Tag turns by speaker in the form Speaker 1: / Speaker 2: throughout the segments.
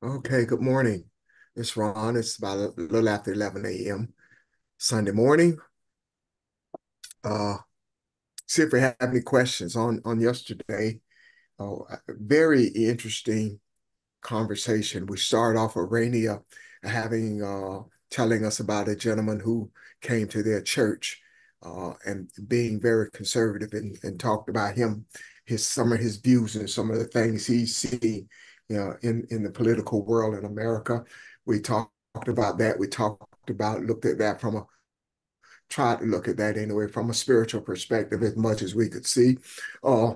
Speaker 1: Okay, good morning. It's Ron. It's about a little after 11 a.m. Sunday morning. Uh, See if we have any questions on yesterday. A very interesting conversation. We started off with Rainier having telling us about a gentleman who came to their church and being very conservative and talked about his some of his views and some of the things he see, in the political world in America. We talked about that. We talked about looked at that from a tried to look at that anyway from a spiritual perspective as much as we could see. Uh,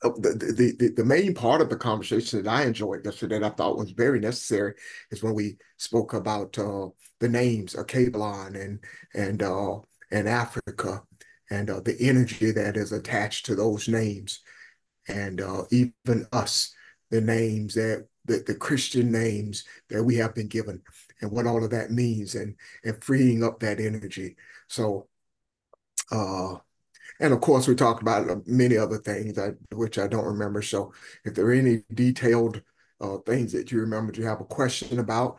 Speaker 1: the main part of the conversation that I enjoyed yesterday that I thought was very necessary is when we spoke about the names of Kabbalah and and Africa and the energy that is attached to those names and even us, the names that the Christian names that we have been given and what all of that means and freeing up that energy. So uh and of course, we talked about many other things which I don't remember. So if there are any detailed things that you remember, you have a question about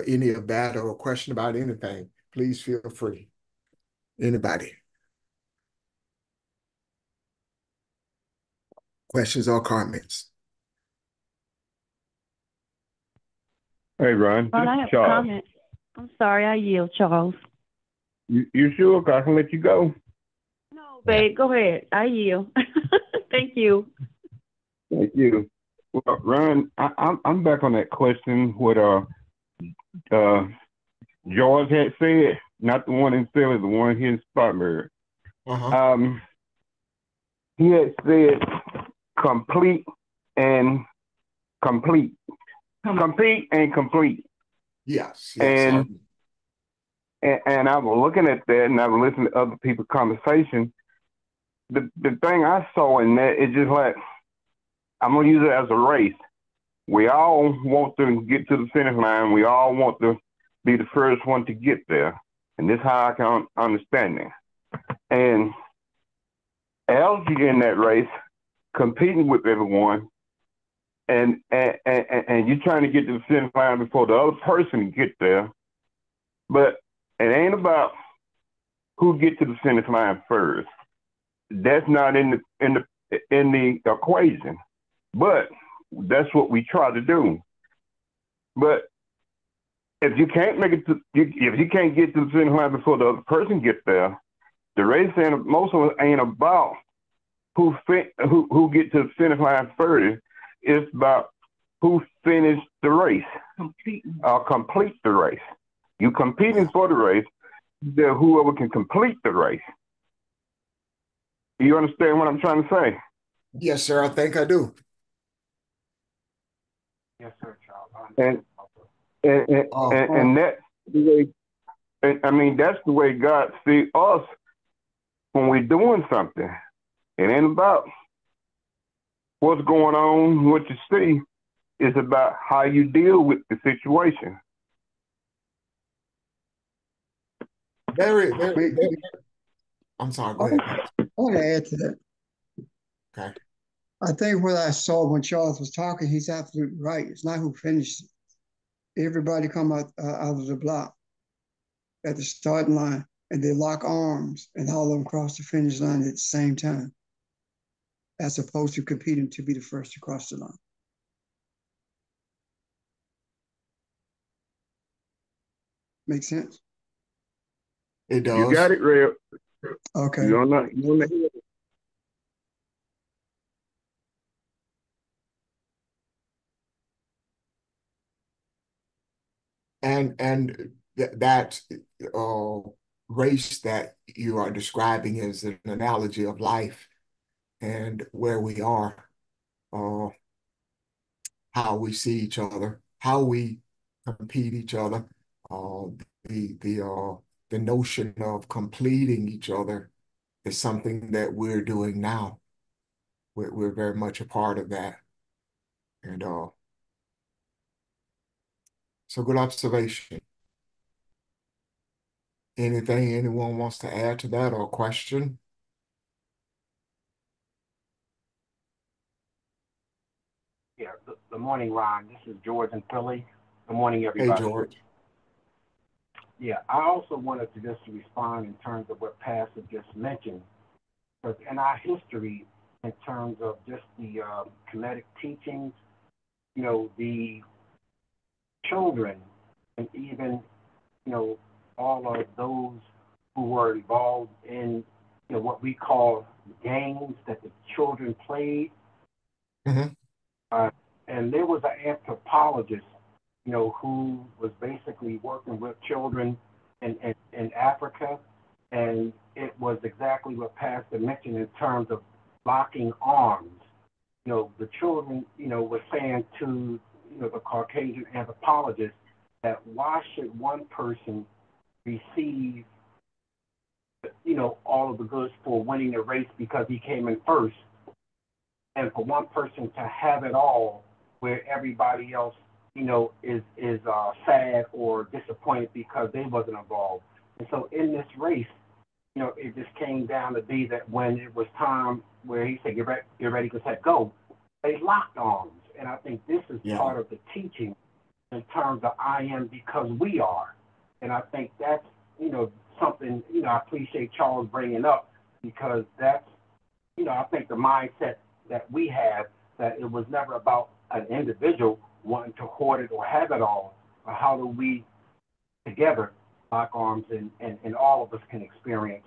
Speaker 1: any of that or a question about anything, please feel free. Anybody, questions or comments?
Speaker 2: Hey, Ron,
Speaker 3: Ron,
Speaker 2: this
Speaker 3: I
Speaker 2: is
Speaker 3: have a
Speaker 2: Charles.
Speaker 3: comment. I'm sorry, I yield, Charles.
Speaker 2: You sure? 'Cause I can let you go.
Speaker 3: No, babe, go ahead. I yield. Thank you.
Speaker 2: Thank you. Well, Ron, I'm back on that question. What uh George had said, not the one in Philly, the one here in Spartanburg.
Speaker 1: Uh-huh.
Speaker 2: Um, he had said complete and complete, complete and complete,
Speaker 1: Yes, yes.
Speaker 2: and and I was looking at that, and I was listening to other people's conversation. The thing I saw in that is just like I'm gonna use it as a race. We all want to get to the finish line. We all want to be the first one to get there. And this is how I can understand it. And as you in that race, competing with everyone, and you're trying to get to the finish line before the other person get there. But it ain't about who get to the finish line first. That's not in the equation. But that's what we try to do. But if you can't make it to, if you can't get to the finish line before the other person gets there, the race ain't, most of it ain't about who get to the finish line first. It's about who finished the race, complete the race. You competing for the race, then whoever can complete the race. You understand what I'm trying to say?
Speaker 1: Yes, sir, I think I do.
Speaker 2: And and and,
Speaker 1: Uh,
Speaker 2: and that's the way. I mean, that's the way God see us when we're doing something. It ain't about what's going on, what you see. It's about how you deal with the situation.
Speaker 1: very, very,
Speaker 4: Wait,
Speaker 1: very, I'm sorry,
Speaker 4: I
Speaker 1: go ahead, Pastor.
Speaker 4: want to add to that.
Speaker 1: Okay.
Speaker 4: I think what I saw when Charles was talking, he's absolutely right. It's not who finished. Everybody come out of the block at the starting line, and they lock arms, and all of them cross the finish line at the same time, as opposed to competing to be the first to cross the line. Make sense?
Speaker 1: It
Speaker 2: You got
Speaker 1: does.
Speaker 2: it, Real.
Speaker 4: Okay.
Speaker 2: You on the you on the head.
Speaker 1: And that uh, race that you are describing is an analogy of life and where we are, uh, how we see each other, how we compete each other, uh, the the uh, the notion of completing each other is something that we're doing now. We're very much a part of that, and so good observation. Anything anyone wants to add to that or question?
Speaker 5: Good morning, Ron. This is George and Philly. Good morning,
Speaker 1: Hey,
Speaker 5: everybody.
Speaker 1: George.
Speaker 5: Yeah, I also wanted to just respond in terms of what Pastor just mentioned, because in our history, in terms of just the kinetic teachings, the children, and even all of those who were involved in what we call games that the children played.
Speaker 1: Mm-hmm.
Speaker 5: And there was an anthropologist, who was basically working with children in Africa, and it was exactly what Pastor mentioned in terms of locking arms. The children, were saying to, the Caucasian anthropologist that why should one person receive, all of the goods for winning the race because he came in first, and for one person to have it all where everybody else, is sad or disappointed because they wasn't involved. And so in this race, it just came down to be that when it was time where he said, get ready, go set, go, they locked arms. And I think this is part of the teaching in terms of I am because we are. And I think that's, something, I appreciate Charles bringing up, because that's, I think the mindset that we have, that it was never about an individual wanting to hoard it or have it all, but how do we together lock arms and all of us can experience,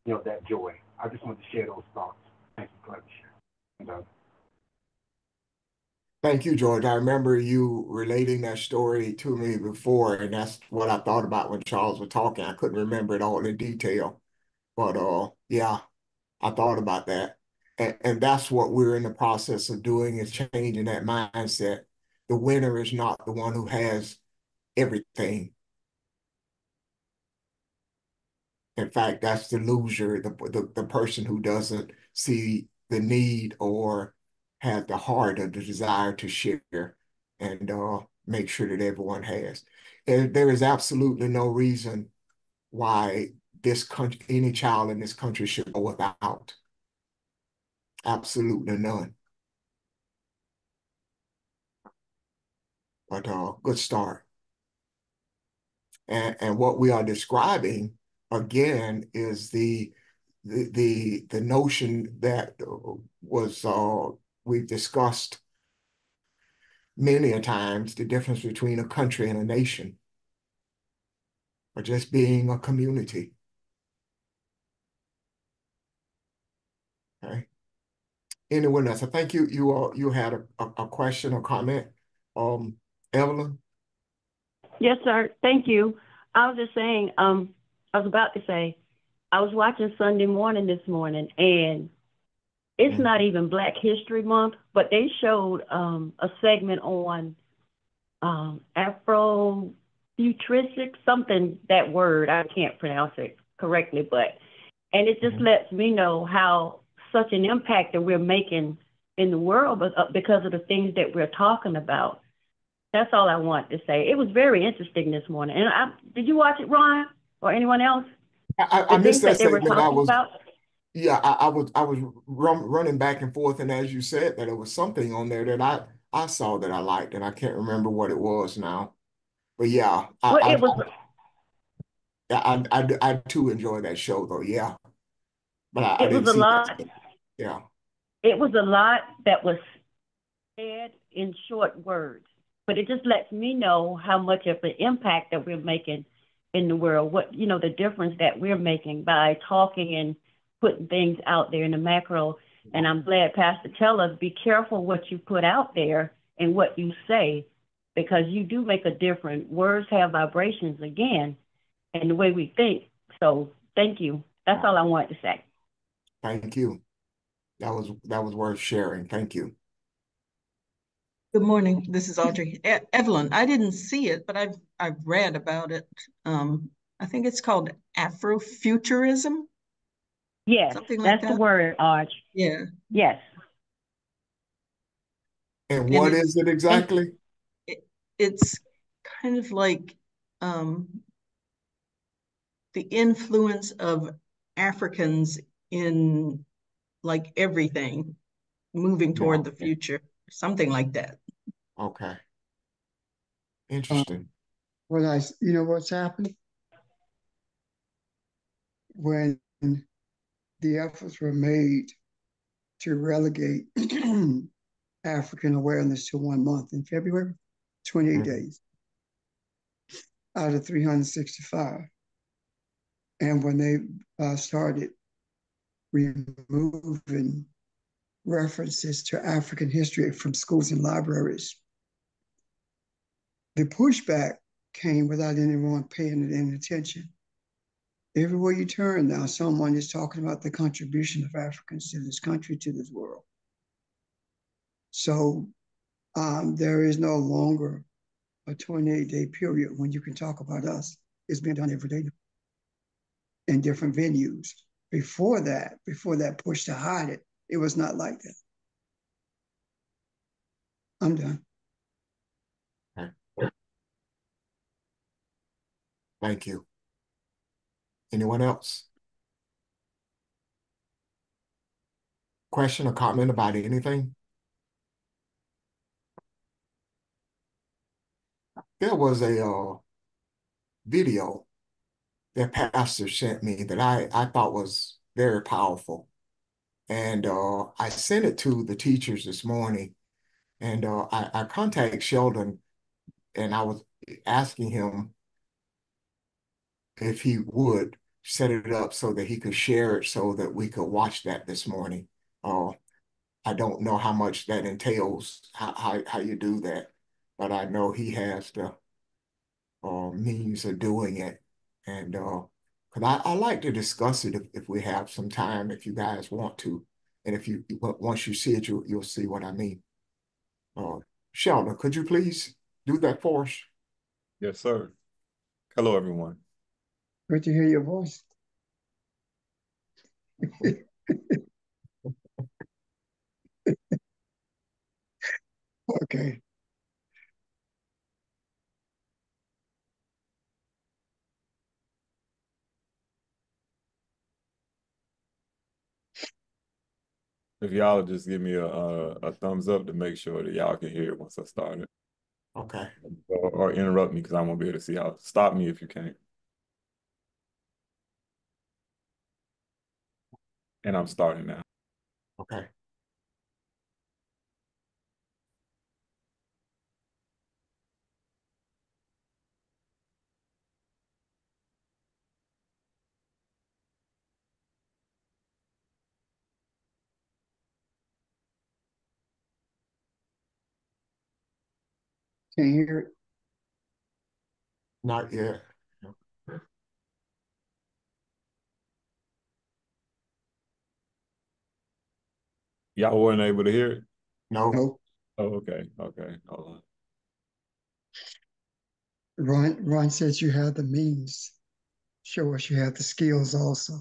Speaker 5: that joy. I just want to share those thoughts. Thank you for letting me share.
Speaker 1: Thank you, George. I remember you relating that story to me before, and that's what I thought about when Charles was talking. I couldn't remember it all in detail, but yeah, I thought about that. And that's what we're in the process of doing, is changing that mindset. The winner is not the one who has everything. In fact, that's the loser, the person who doesn't see the need or have the heart or the desire to share and make sure that everyone has. And there is absolutely no reason why this country, any child in this country should go without. Absolutely none. But good start. And what we are describing again is the notion that was we've discussed many a times, the difference between a country and a nation, or just being a community. Okay. Anyone else? I think you had a question or comment. Evelyn?
Speaker 3: Yes, sir. Thank you. I was just saying, I was about to say, I was watching Sunday Morning this morning, and it's not even Black History Month, but they showed a segment on Afrofuturistic, something, that word, I can't pronounce it correctly, and it just lets me know how such an impact that we're making in the world because of the things that we're talking about. That's all I want to say. It was very interesting this morning. And did you watch it, Ron, or anyone else?
Speaker 1: I missed that
Speaker 3: they were
Speaker 1: segment.
Speaker 3: talking about?
Speaker 1: Yeah, I was running back and forth, and as you said, that it was something on there that I saw that I liked, and I can't remember what it was now. But yeah,
Speaker 3: Well, it was.
Speaker 1: I too enjoy that show though. Yeah, but I
Speaker 3: It was
Speaker 1: didn't
Speaker 3: a
Speaker 1: see that.
Speaker 3: lot.
Speaker 1: Yeah,
Speaker 3: It was a lot that was said in short words, but it just lets me know how much of an impact that we're making in the world. What the difference that we're making by talking and putting things out there in the macro. And I'm glad Pastor tell us, be careful what you put out there and what you say, because you do make a difference. Words have vibrations again, and the way we think. So thank you. That's all I wanted to say.
Speaker 1: thank you. That was worth sharing. Thank you.
Speaker 6: Good morning. This is Audrey. Evelyn, I didn't see it, but I've read about it. I think it's called Afrofuturism.
Speaker 3: Yes,
Speaker 6: something like
Speaker 3: that's the
Speaker 6: that.
Speaker 3: word, Arch.
Speaker 6: Yeah.
Speaker 3: Yes.
Speaker 1: And what is it exactly?
Speaker 6: It's kind of like the influence of Africans in like everything moving toward the future, something like that.
Speaker 1: Okay.
Speaker 4: Uh,
Speaker 1: Interesting.
Speaker 4: you know what's happened when the efforts were made to relegate African awareness to 1 month in February, 28
Speaker 1: Mhm.
Speaker 4: days out of 365. And when they started removing references to African history from schools and libraries, the pushback came without anyone paying it any attention. Everywhere you turn now, someone is talking about the contribution of Africans to this country, to this world. So there is no longer a 28-day period when you can talk about us. It's being done every day in different venues. Before that push to hide it, it was not like that. I'm done.
Speaker 1: Okay. Thank you. Anyone else? Question or comment about anything? There was a video that pastor sent me that I thought was very powerful. And I sent it to the teachers this morning. And I contacted Sheldon and I was asking him if he would set it up so that he could share it so that we could watch that this morning. Uh, I don't know how much that entails, how you do that, but I know he has the means of doing it. And because I like to discuss it if we have some time, if you guys want to. And if you once you see it, you'll see what I mean. Uh, Sheldon, could you please do that for us?
Speaker 7: Yes, sir. Hello, everyone.
Speaker 4: Good to hear your voice. Okay.
Speaker 7: If y'all just give me a thumbs up to make sure that y'all can hear it once I start it,
Speaker 1: Okay.
Speaker 7: or interrupt me because I won't be able to see y'all. Stop me if you can. And I'm starting now.
Speaker 1: Okay.
Speaker 4: Can't hear it.
Speaker 1: Not yet.
Speaker 7: Y'all weren't able to hear it?
Speaker 1: No.
Speaker 4: No.
Speaker 7: Oh, okay. Okay. Hold on.
Speaker 4: Ron says you have the means. Show us you have the skills also.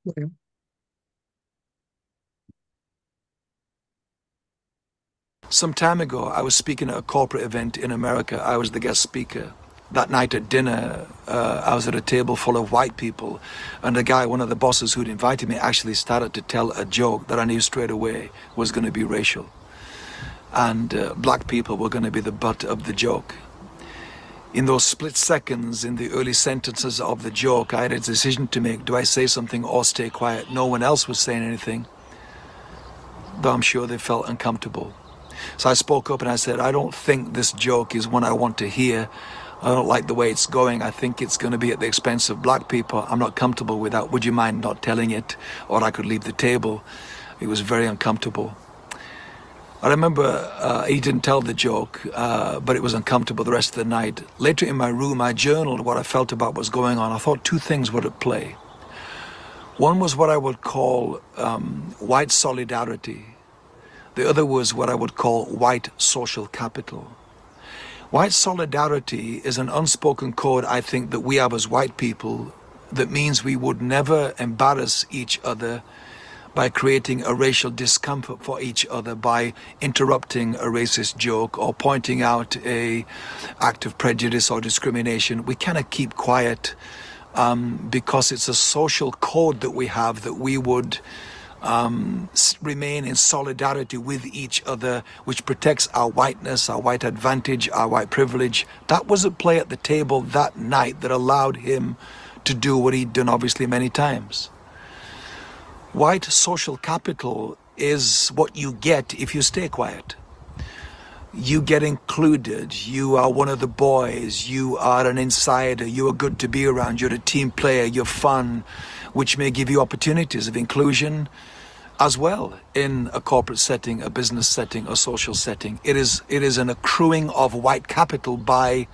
Speaker 4: Okay.
Speaker 8: Some time ago, I was speaking at a corporate event in America. I was the guest speaker. That night at dinner, I was at a table full of white people, and a guy, one of the bosses who'd invited me, actually started to tell a joke that I knew straight away was going to be racial. And black people were going to be the butt of the joke. In those split seconds, in the early sentences of the joke, I had a decision to make. Do I say something or stay quiet? No one else was saying anything, though I'm sure they felt uncomfortable. So I spoke up and I said, I don't think this joke is one I want to hear. I don't like the way it's going. I think it's going to be at the expense of black people. I'm not comfortable with that. Would you mind not telling it? Or I could leave the table. It was very uncomfortable. I remember he didn't tell the joke, but it was uncomfortable the rest of the night. Later in my room, I journaled what I felt about what was going on. I thought two things were at play. One was what I would call white solidarity. The other was what I would call white social capital. White solidarity is an unspoken code, I think, that we have as white people that means we would never embarrass each other by creating a racial discomfort for each other, by interrupting a racist joke or pointing out a act of prejudice or discrimination. We cannot keep quiet because it's a social code that we have, that we would remain in solidarity with each other, which protects our whiteness, our white advantage, our white privilege. That was at play at the table that night that allowed him to do what he'd done obviously many times. White social capital is what you get if you stay quiet. You get included, you are one of the boys, you are an insider, you are good to be around, you're a team player, you're fun, which may give you opportunities of inclusion as well in a corporate setting, a business setting, a social setting. It is an accruing of white capital by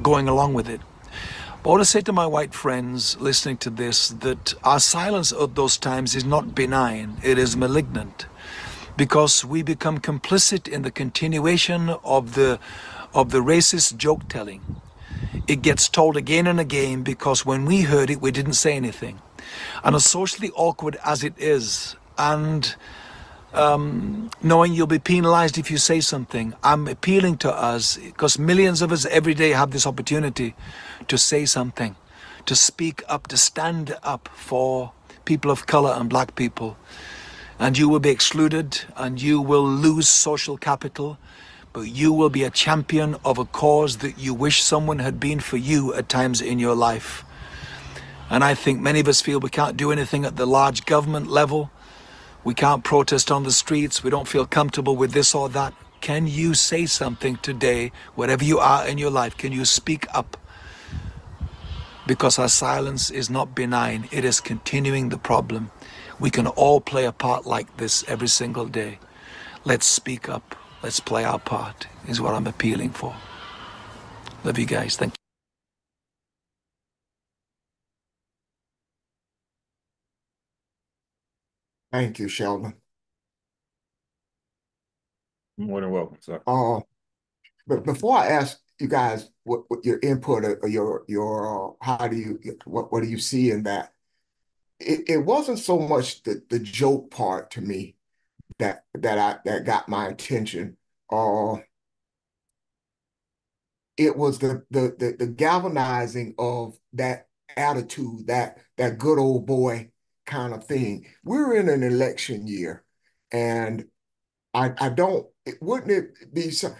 Speaker 8: going along with it. But I want to say to my white friends listening to this that our silence at those times is not benign, it is malignant, because we become complicit in the continuation of the racist joke telling. It gets told again and again because when we heard it, we didn't say anything. And as socially awkward as it is, and knowing you'll be penalized if you say something, I'm appealing to us, because millions of us every day have this opportunity to say something, to speak up, to stand up for people of color and black people. And you will be excluded and you will lose social capital, but you will be a champion of a cause that you wish someone had been for you at times in your life. And I think many of us feel we can't do anything at the large government level. We can't protest on the streets. We don't feel comfortable with this or that. Can you say something today, wherever you are in your life? Can you speak up? Because our silence is not benign. It is continuing the problem. We can all play a part like this every single day. Let's speak up. Let's play our part, is what I'm appealing for. Love you guys. Thank you.
Speaker 1: Thank you, Sheldon.
Speaker 7: More than welcome, sir.
Speaker 1: But before I ask you guys what your input or your what do you see in that? It wasn't so much the joke part to me that got my attention. It was the galvanizing of that attitude, that good old boy kind of thing. We're in an election year, and wouldn't it be so?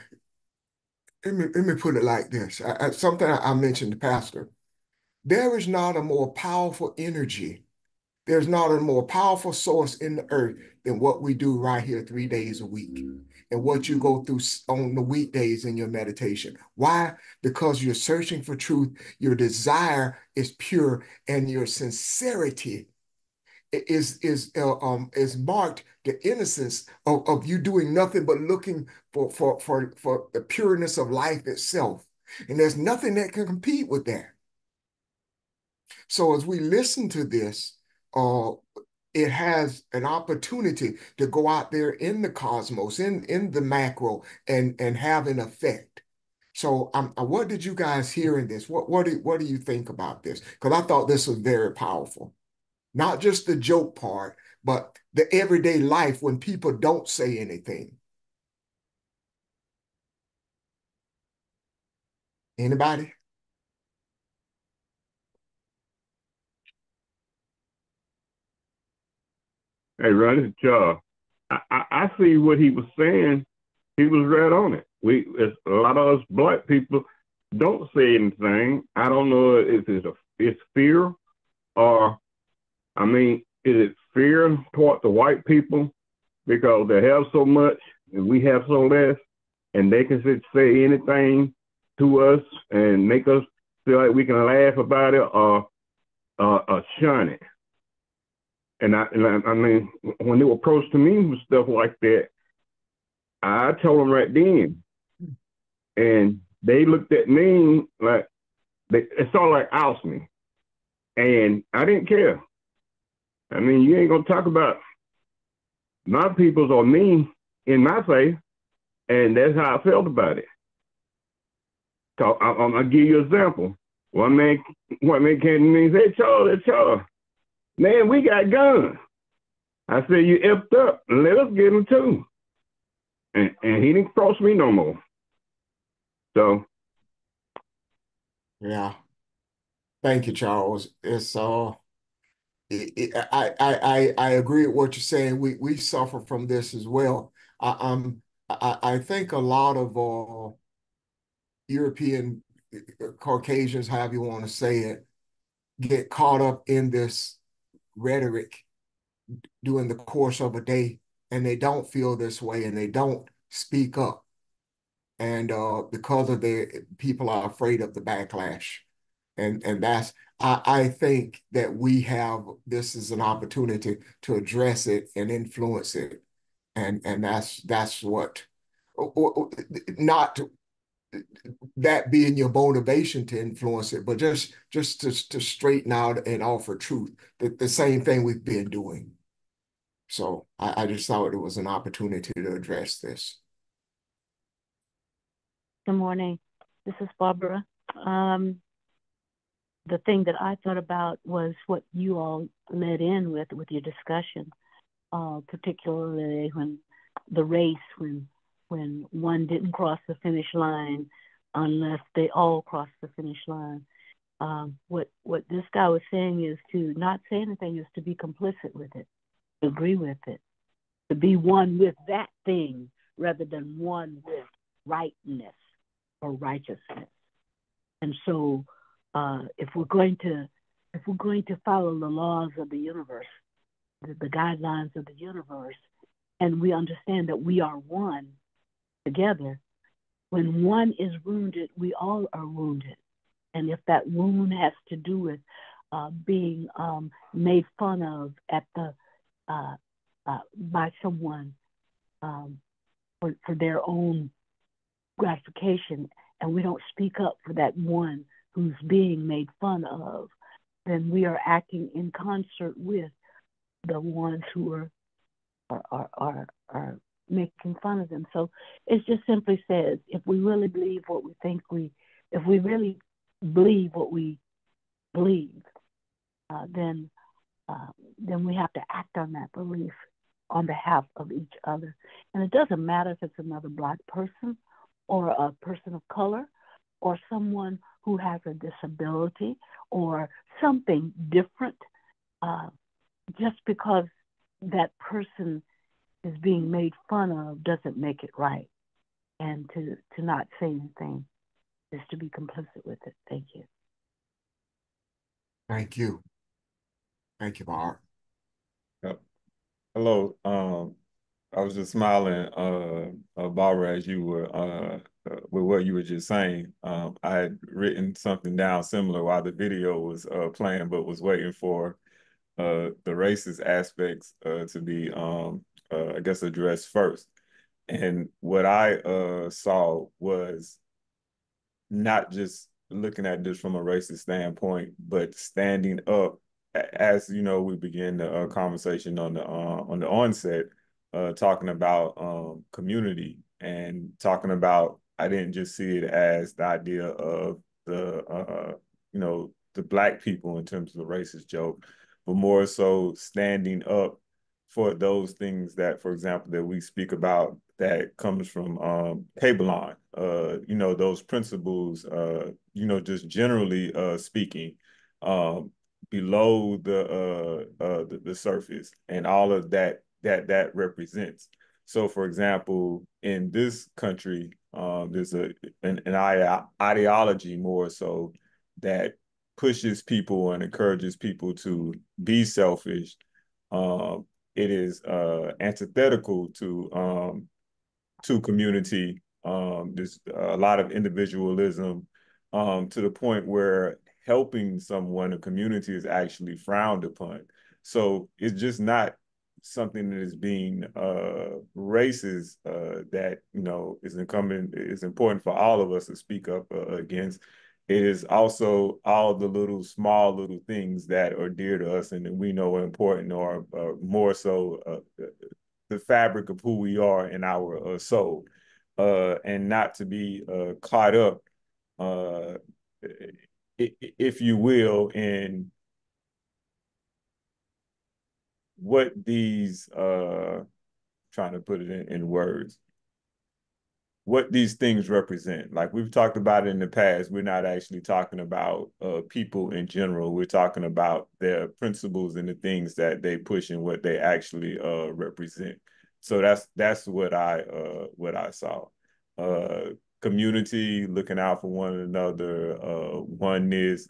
Speaker 1: Let me put it like this. Something I mentioned to Pastor. There is not a more powerful energy. There's not a more powerful source in the earth than what we do right here 3 days a week and what you go through on the weekdays in your meditation. Why? Because you're searching for truth. Your desire is pure, and your sincerity is marked the innocence of you doing nothing but looking for the pureness of life itself. And there's nothing that can compete with that. So as we listen to this, it has an opportunity to go out there in the cosmos, in the macro, and have an effect. So what did you guys hear in this? What do you think about this? Because I thought this was very powerful. Not just the joke part, but the everyday life when people don't say anything. Anybody?
Speaker 2: Hey, Ron, it's Charles. I see what he was saying. He was right on it. A lot of us black people don't say anything. I don't know if it's fear or, is it fear toward the white people because they have so much and we have so less, and they can say anything to us and make us feel like we can laugh about it or shun it. And when they were approached to me with stuff like that, I told them right then, and they looked at me like it sort of like oust me, and I didn't care. You ain't gonna talk about my peoples or me in my face, and that's how I felt about it. So I'm gonna give you an example. One man came to me and said, Charles, man, we got guns. I said, you effed up, let us get them too. And he didn't cross me no more. So
Speaker 1: Yeah. Thank you, Charles. It's I agree with what you're saying. We suffer from this as well. I think a lot of European Caucasians, however you want to say it, get caught up in this rhetoric during the course of a day, and they don't feel this way, and they don't speak up, and because of their people are afraid of the backlash, and that's I think that we have this is an opportunity to address it and influence it, and that's what not that being your motivation to influence it, but just to straighten out and offer truth, the same thing we've been doing. So I just thought it was an opportunity to address this.
Speaker 9: Good morning. This is Barbara. The thing that I thought about was what you all led in with your discussion, particularly when the race, when one didn't cross the finish line unless they all crossed the finish line. What this guy was saying is to not say anything is to be complicit with it, agree with it, to be one with that thing rather than one with rightness or righteousness. And so if we're going to follow the laws of the universe, the guidelines of the universe, and we understand that we are one together, when one is wounded, we all are wounded. And if that wound has to do with being made fun of at the by someone for their own gratification, and we don't speak up for that one who's being made fun of, then we are acting in concert with the ones who are making fun of them. So it just simply says, if we really believe what we think if we really believe what we believe, then we have to act on that belief on behalf of each other. And it doesn't matter if it's another Black person or a person of color or someone who has a disability or something different, just because that person is being made fun of doesn't make it right. And to not say anything is to be complicit with it. Thank you.
Speaker 1: Thank you. Thank you, Barb.
Speaker 7: Yep. Hello. I was just smiling, Barbara, as you were with what you were just saying. I had written something down similar while the video was playing, but was waiting for the racist aspects to be, I guess, addressed first. And what I saw was not just looking at this from a racist standpoint, but standing up as we begin the conversation on the onset, talking about community and talking about. I didn't just see it as the idea of the the Black people in terms of the racist joke, but more so standing up for those things that, for example, that we speak about that comes from Kabbalah, those principles, just generally speaking, below the surface and all of that represents. So, for example, in this country, there's an ideology more so that pushes people and encourages people to be selfish. It is antithetical to community. There's a lot of individualism to the point where helping someone, a community, is actually frowned upon. So it's just not something that is being racist that is important for all of us to speak up against. It is also all the small little things that are dear to us and that we know are important, or more so the fabric of who we are in our soul, and not to be caught up if you will, in what these, trying to put it in words, what these things represent. Like we've talked about it in the past, we're not actually talking about people in general. We're talking about their principles and the things that they push and what they actually represent. So that's what I saw. Community, looking out for one another, oneness,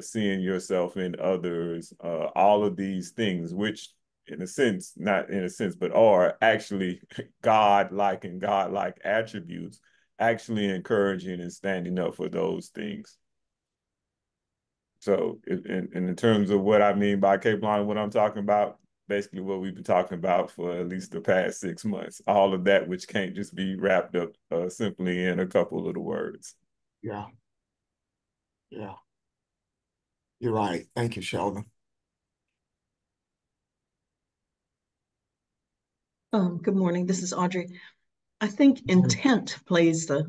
Speaker 7: seeing yourself in others, all of these things, which in a sense, not in a sense, but are actually God-like and God-like attributes, actually encouraging and standing up for those things. So in terms of what I mean by Cape Line, what I'm talking about, basically what we've been talking about for at least the past 6 months, all of that which can't just be wrapped up simply in a couple of the words.
Speaker 1: Yeah. Yeah. You're right. Thank you, Sheldon.
Speaker 6: Good morning. This is Audrey. I think intent plays a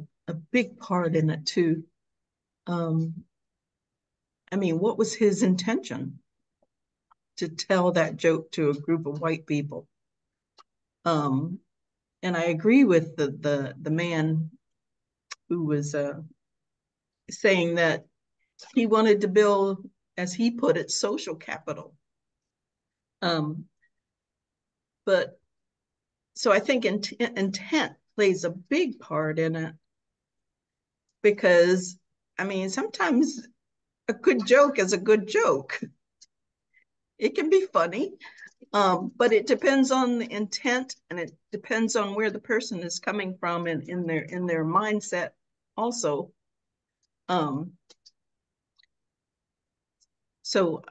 Speaker 6: big part in it too. I mean, what was his intention to tell that joke to a group of white people? And I agree with the man who was saying that he wanted to build, as he put it, social capital. But so I think intent plays a big part in it, because I mean, sometimes a good joke is a good joke. It can be funny, but it depends on the intent, and it depends on where the person is coming from and in their mindset also. So,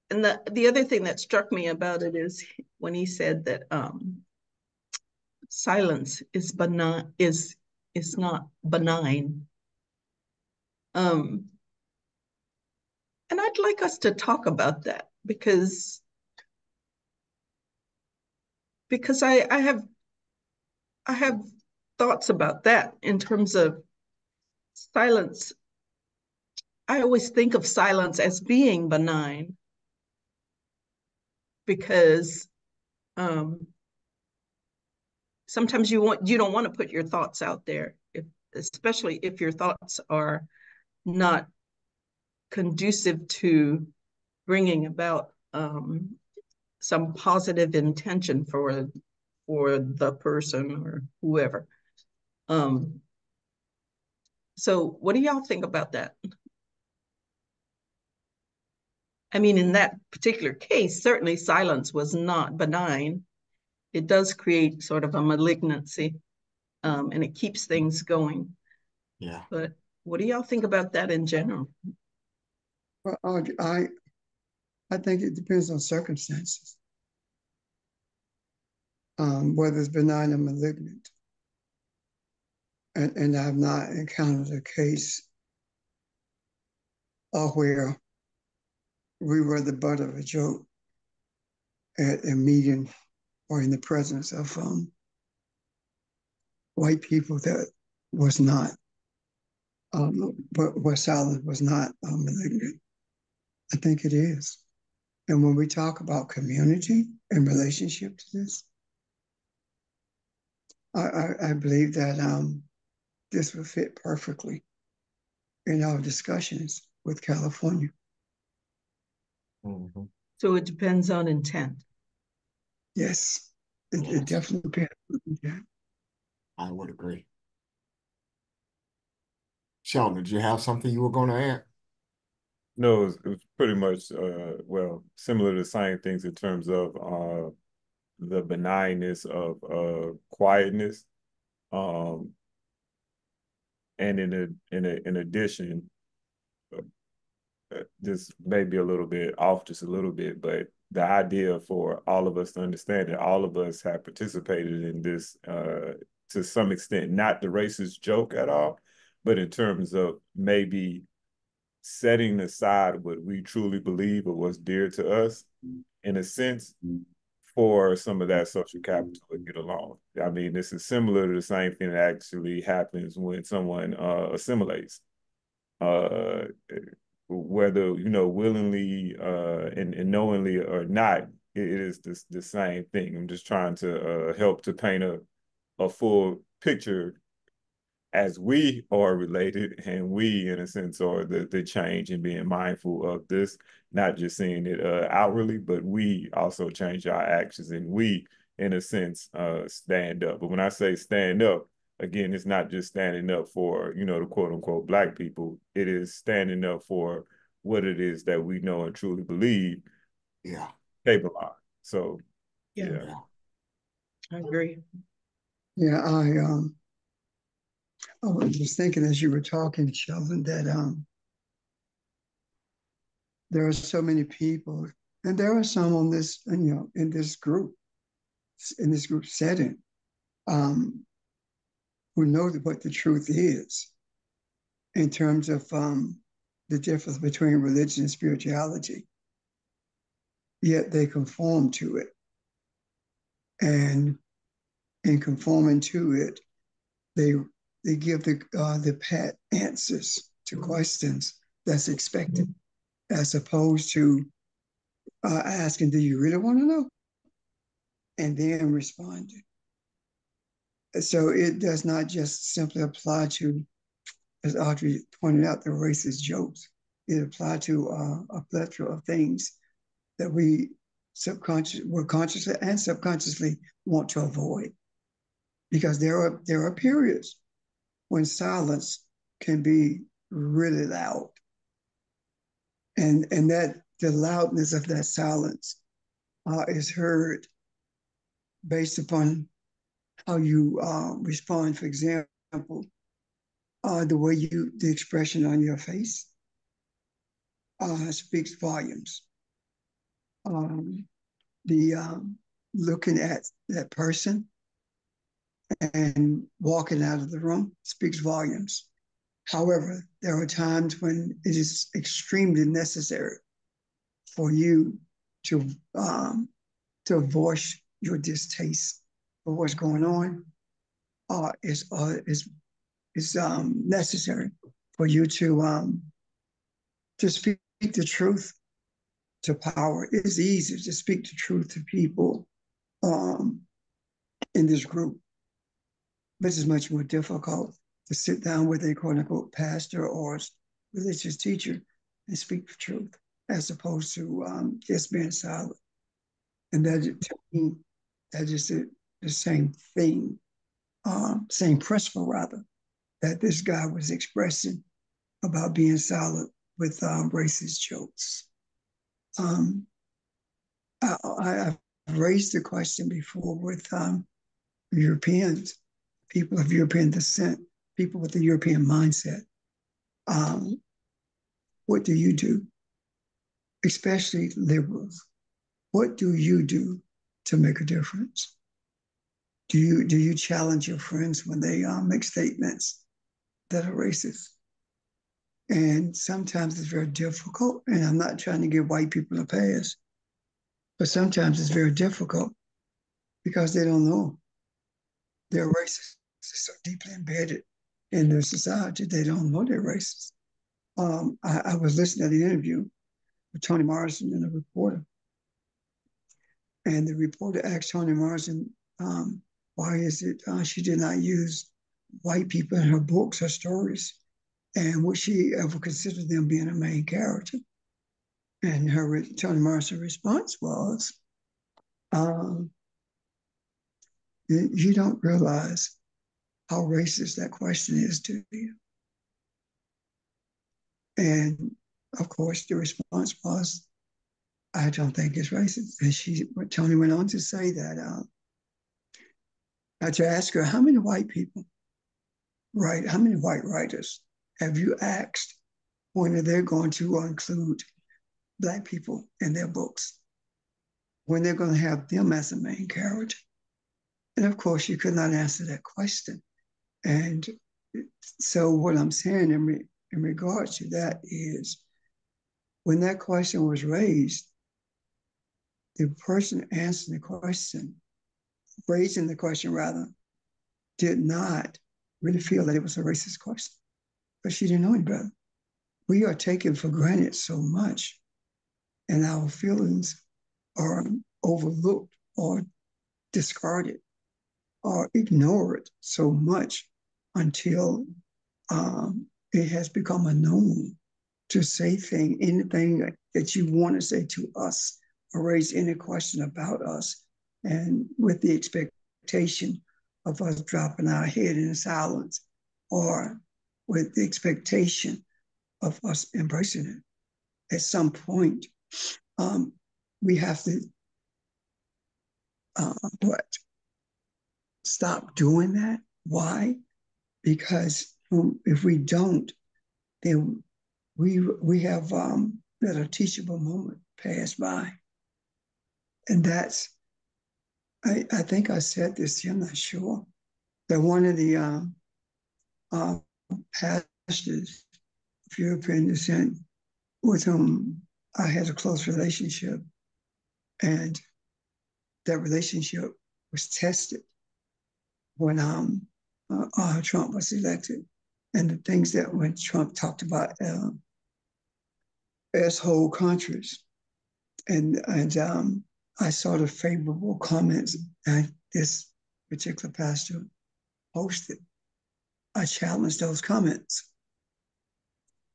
Speaker 6: and the other thing that struck me about it is when he said that silence is benign, is not benign. And I'd like us to talk about that, because I have thoughts about that in terms of silence. I always think of silence as being benign, because sometimes you don't want to put your thoughts out there, especially if your thoughts are not conducive to bringing about some positive intention for the person or whoever. So what do y'all think about that? I mean, in that particular case, certainly silence was not benign. It does create sort of a malignancy, and it keeps things going.
Speaker 1: Yeah.
Speaker 6: But what do y'all think about that in general?
Speaker 4: Well, I think it depends on circumstances, whether it's benign or malignant. And I've not encountered a case where we were the butt of a joke at a meeting or in the presence of white people that was not, but where silence was not malignant. I think it is. And when we talk about community and relationship to this, I believe that this would fit perfectly in our discussions with California.
Speaker 1: Mm-hmm.
Speaker 6: So it depends on intent.
Speaker 4: Yes, it definitely depends on intent.
Speaker 1: I would agree. Sheldon, did you have something you were going to add?
Speaker 7: No, it was pretty much, well, similar to the same things in terms of the benignness of quietness. And in addition, this may be a little bit off, just a little bit, but the idea for all of us to understand that all of us have participated in this to some extent, not the racist joke at all, but in terms of maybe setting aside what we truly believe or what's dear to us, in a sense, for some of that social capital to get along. I mean, this is similar to the same thing that actually happens when someone assimilates. Whether, willingly and knowingly or not, it is the same thing. I'm just trying to help to paint a full picture as we are related, and we, in a sense, are the change and being mindful of this, not just seeing it outwardly, but we also change our actions, and we, in a sense, stand up. But when I say stand up, again, it's not just standing up for, the quote unquote Black people. It is standing up for what it is that we know and truly believe.
Speaker 1: Yeah.
Speaker 7: Capable. So,
Speaker 6: yeah. I agree.
Speaker 4: Yeah, I was just thinking as you were talking, Sheldon, that there are so many people, and there are some on this, in this group setting, who know what the truth is in terms of the difference between religion and spirituality, yet they conform to it. And in conforming to it, they give the pat answers to questions that's expected, as opposed to asking, do you really want to know? And then responding. So it does not just simply apply to, as Audrey pointed out, the racist jokes. It applies to a plethora of things that we consciously and subconsciously want to avoid. Because there are periods when silence can be really loud. And that the loudness of that silence is heard based upon how you respond. For example, the expression on your face speaks volumes. Looking at that person and walking out of the room speaks volumes. However, there are times when it is extremely necessary for you to voice your distaste for what's going on. It's necessary for you to speak the truth to power. It's easy to speak the truth to people in this group. This is much more difficult to sit down with a quote unquote pastor or religious teacher and speak the truth, as opposed to just being silent. And that, to me, that is the same thing, same principle rather, that this guy was expressing about being silent with racist jokes. I've raised the question before with Europeans, people of European descent, people with the European mindset. What do you do? Especially liberals. What do you do to make a difference? Do you challenge your friends when they make statements that are racist? And sometimes it's very difficult, and I'm not trying to give white people a pass, but sometimes it's very difficult because they don't know they're racist. It's so deeply embedded in their society, they don't know they're racist. I was listening to the interview with Toni Morrison and a reporter, and the reporter asked Toni Morrison, why is it she did not use white people in her books, her stories, and would she ever consider them being a main character? And Toni Morrison's response was, you don't realize how racist that question is to you. And of course, the response was, I don't think it's racist. And Toni went on to say that, to ask her, how many white people how many white writers have you asked when they're going to include Black people in their books, when they're going to have them as a main character? And of course, you could not answer that question. And so what I'm saying in regards to that is, when that question was raised, the person answering the question, raising the question rather, did not really feel that it was a racist question, but she didn't know any better. We are taken for granted so much, and our feelings are overlooked or discarded or ignored so much until it has become a norm to say anything that you want to say to us or raise any question about us, and with the expectation of us dropping our head in silence, or with the expectation of us embracing it. At some point, we have to stop doing that. Why? Because if we don't, then we have let a teachable moment pass by. And that's, I think I said this, I'm not sure, that one of the pastors of European descent with whom I had a close relationship, and that relationship was tested when Trump was elected. And the things that when Trump talked about asshole countries, and I saw the favorable comments that this particular pastor posted. I challenged those comments,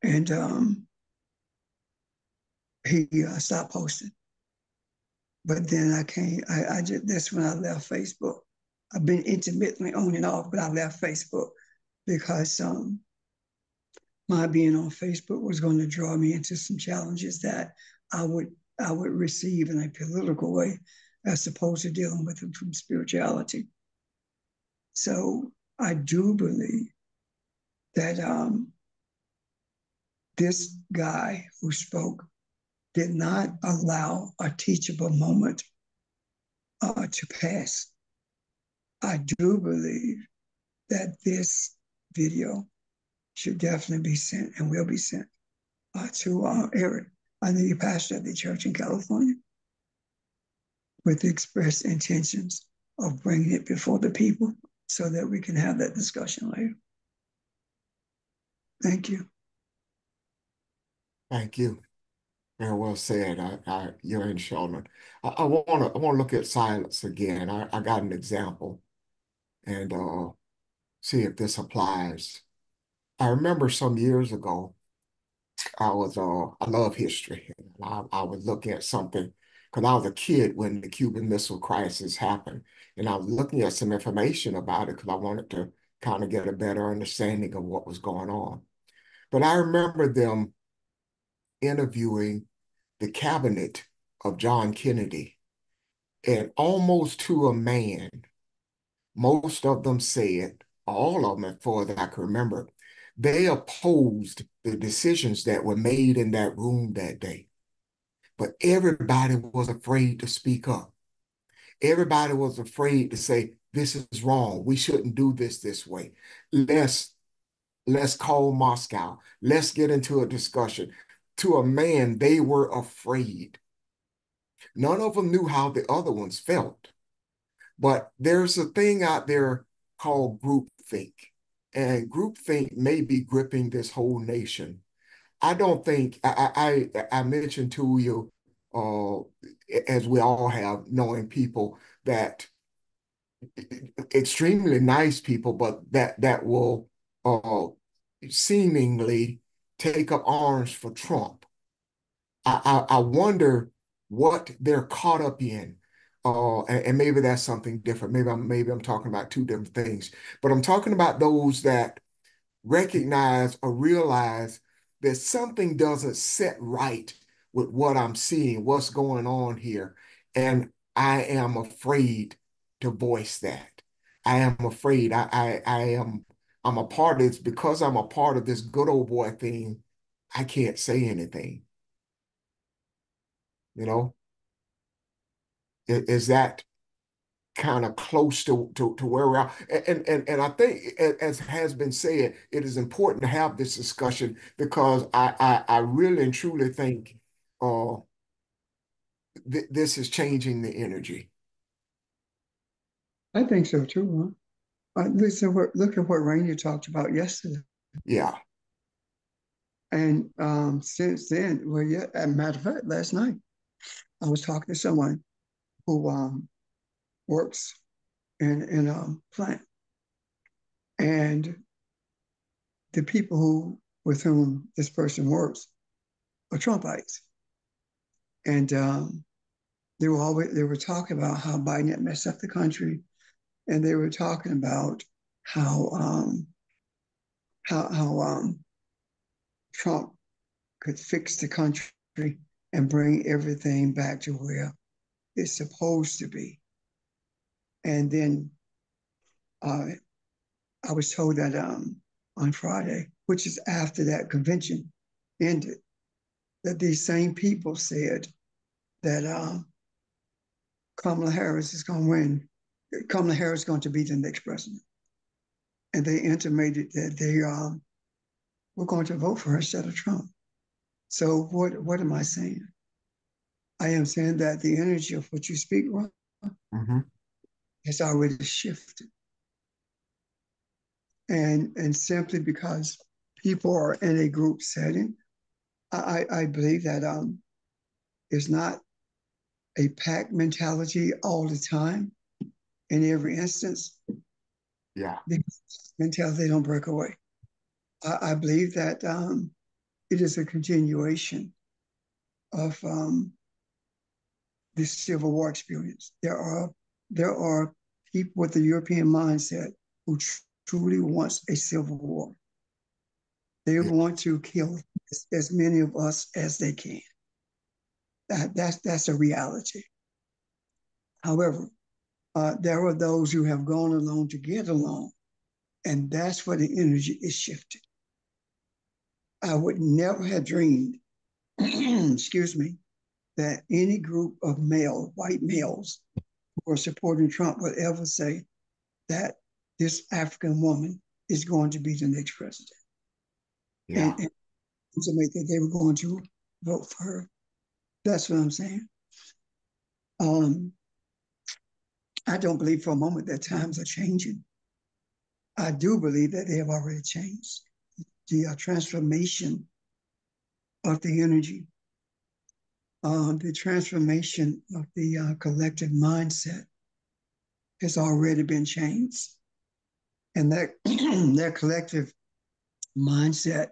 Speaker 4: and he stopped posting. But then I just, that's when I left Facebook. I've been intermittently on and off, but I left Facebook because my being on Facebook was going to draw me into some challenges that I would receive in a political way, as opposed to dealing with them from spirituality. So I do believe that this guy who spoke did not allow a teachable moment to pass. I do believe that this video should definitely be sent and will be sent to Eric, the pastor of the church in California, with the express intentions of bringing it before the people so that we can have that discussion later. Thank you.
Speaker 1: Thank you. Very well said. You're in Sheldon. I want to look at silence again. I got an example, and see if this applies. I remember some years ago, I love history. I was looking at something because I was a kid when the Cuban Missile Crisis happened, and I was looking at some information about it because I wanted to kind of get a better understanding of what was going on. But I remember them interviewing the cabinet of John Kennedy, and almost to a man, most of them said, all of them, as far as I can remember, they opposed the decisions that were made in that room that day. But everybody was afraid to speak up. Everybody was afraid to say, this is wrong. We shouldn't do this way. Let's call Moscow. Let's get into a discussion. To a man, they were afraid. None of them knew how the other ones felt. But there's a thing out there called groupthink. And groupthink may be gripping this whole nation. I don't think, I mentioned to you, as we all have, knowing people that extremely nice people, but that will seemingly take up arms for Trump. I wonder what they're caught up in. And maybe that's something different. Maybe I'm talking about two different things. But I'm talking about those that recognize or realize that something doesn't set right with what I'm seeing, what's going on here. And I am afraid to voice that. I am afraid. I'm a part of this because I'm a part of this good old boy thing. I can't say anything. You know, is that kind of close to where we are? And I think, as has been said, it is important to have this discussion because I really and truly think this is changing the energy.
Speaker 4: I think so too, huh? Look at what Rainier talked about yesterday.
Speaker 1: Yeah.
Speaker 4: And since then, well, yeah, as a matter of fact, last night I was talking to someone who works in a plant, and the people with whom this person works are Trumpites, and they were talking about how Biden had messed up the country, and they were talking about how Trump could fix the country and bring everything back to where it's supposed to be. And then I was told that on Friday, which is after that convention ended, that these same people said that Kamala Harris is going to win. Kamala Harris is going to be the next president. And they intimated that they were going to vote for her instead of Trump. So what am I saying? I am saying that the energy of what you speak, Ron, has already shifted. And simply because people are in a group setting, I believe that it's not a pack mentality all the time in every instance.
Speaker 1: Yeah.
Speaker 4: The mentality don't break away. I believe that it is a continuation of this Civil War experience. There are people with the European mindset who truly wants a civil war. They want to kill as many of us as they can. That's a reality. However, there are those who have gone along to get along, and that's where the energy is shifted. I would never have dreamed, excuse me, that any group of white males who are supporting Trump would ever say that this African woman is going to be the next president.
Speaker 1: Yeah.
Speaker 4: And to make that they were going to vote for her. That's what I'm saying. I don't believe for a moment that times are changing. I do believe that they have already changed. The transformation of the energy, the transformation of the collective mindset has already been changed. And that, that collective mindset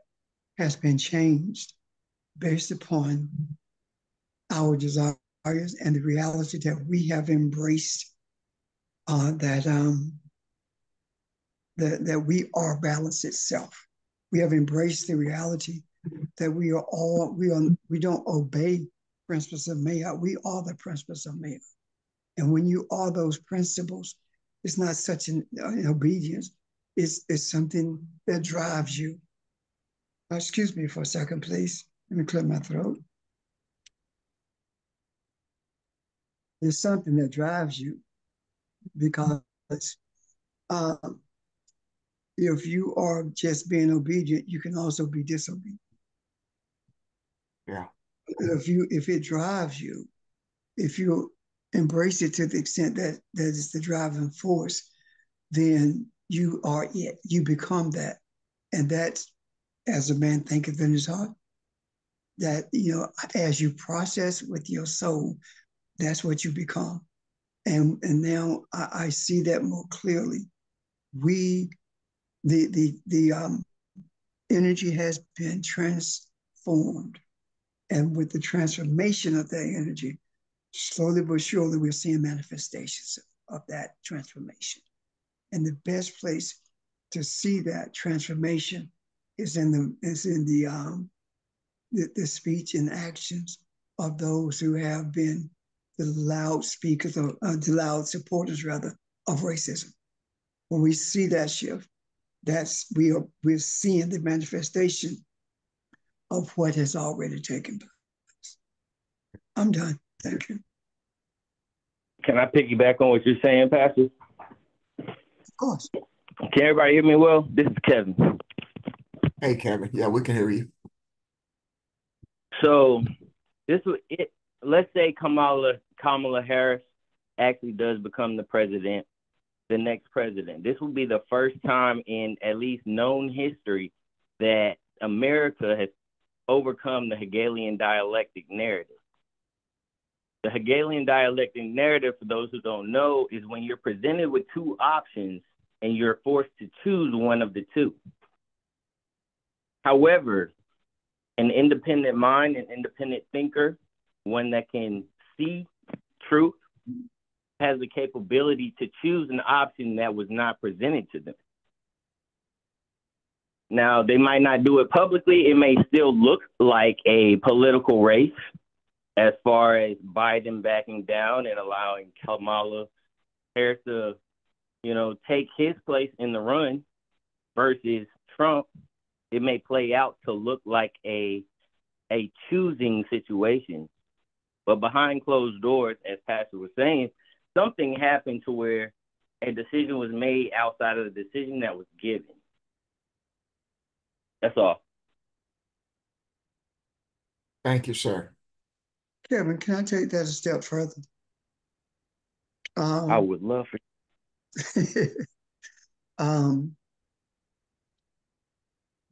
Speaker 4: has been changed based upon our desires and the reality that we have embraced that we are balance itself. We have embraced the reality that we don't obey principles of Maya. We are the principles of Maya. And when you are those principles, it's not such an obedience. It's something that drives you. Excuse me for a second, please. Let me clear my throat. It's something that drives you because if you are just being obedient, you can also be disobedient.
Speaker 1: Yeah.
Speaker 4: If it drives you, if you embrace it to the extent that is the driving force, then you are it. You become that. And that's, as a man thinketh in his heart, that, as you process with your soul, that's what you become. And now I see that more clearly. The energy has been transformed. And with the transformation of that energy, slowly but surely, we're seeing manifestations of that transformation. And the best place to see that transformation is in the speech and actions of those who have been the loud speakers, or the loud supporters, rather, of racism. When we see that shift, we're seeing the manifestation of what has already taken place. I'm done. Thank you.
Speaker 10: Can I piggyback on what you're saying, Pastor?
Speaker 4: Of course.
Speaker 10: Can everybody hear me well? This is Kevin.
Speaker 1: Hey, Kevin. Yeah, we can hear you.
Speaker 10: So this was it. let's say Kamala Harris actually does become the next president. This will be the first time in at least known history that America has overcome the Hegelian dialectic narrative. The Hegelian dialectic narrative, for those who don't know, is when you're presented with two options and you're forced to choose one of the two. However, an independent mind, an independent thinker, one that can see truth, has the capability to choose an option that was not presented to them. Now, they might not do it publicly. It may still look like a political race as far as Biden backing down and allowing Kamala Harris to, take his place in the run versus Trump. It may play out to look like a choosing situation. But behind closed doors, as Pastor was saying, something happened to where a decision was made outside of the decision that was given. That's all.
Speaker 1: Thank you, sir.
Speaker 4: Kevin, can I take that a step further?
Speaker 10: I would love for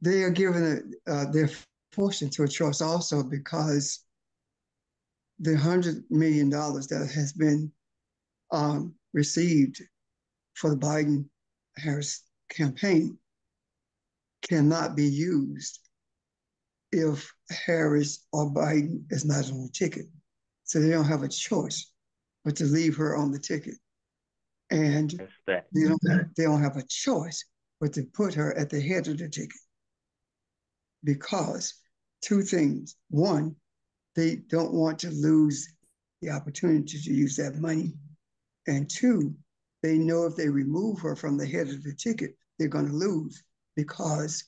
Speaker 4: they are given they're forced into a choice also because the $100 million that has been received for the Biden-Harris campaign cannot be used if Harris or Biden is not on the ticket. So they don't have a choice but to leave her on the ticket. And they don't have a choice but to put her at the head of the ticket. Because two things. One, they don't want to lose the opportunity to use that money. And two, they know if they remove her from the head of the ticket, they're going to lose because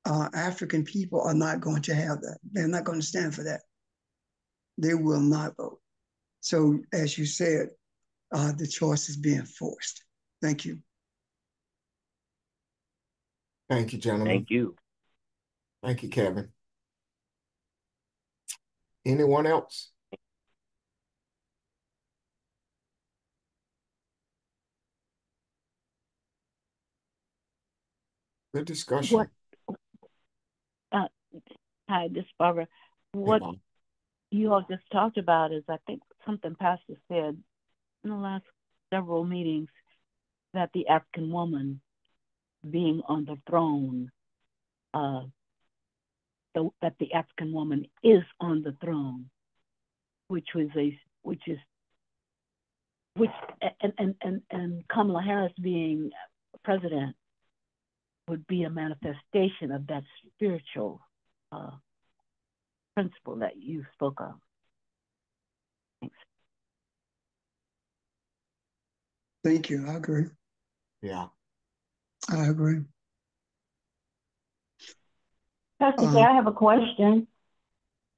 Speaker 4: African people are not going to have that. They're not going to stand for that. They will not vote. So as you said, the choice is being forced. Thank you.
Speaker 1: Thank you, gentlemen.
Speaker 10: Thank you.
Speaker 1: Thank you, Kevin. Anyone else? Good discussion.
Speaker 9: Hi, this is Barbara. What you all just talked about is, I think, something Pastor said in the last several meetings, that the African woman being on the throne, that the African woman is on the throne, and Kamala Harris being president would be a manifestation of that spiritual principle that you spoke of. Thanks.
Speaker 4: Thank you. I agree.
Speaker 1: Yeah.
Speaker 4: I agree.
Speaker 3: Pastor Jay, I have a question.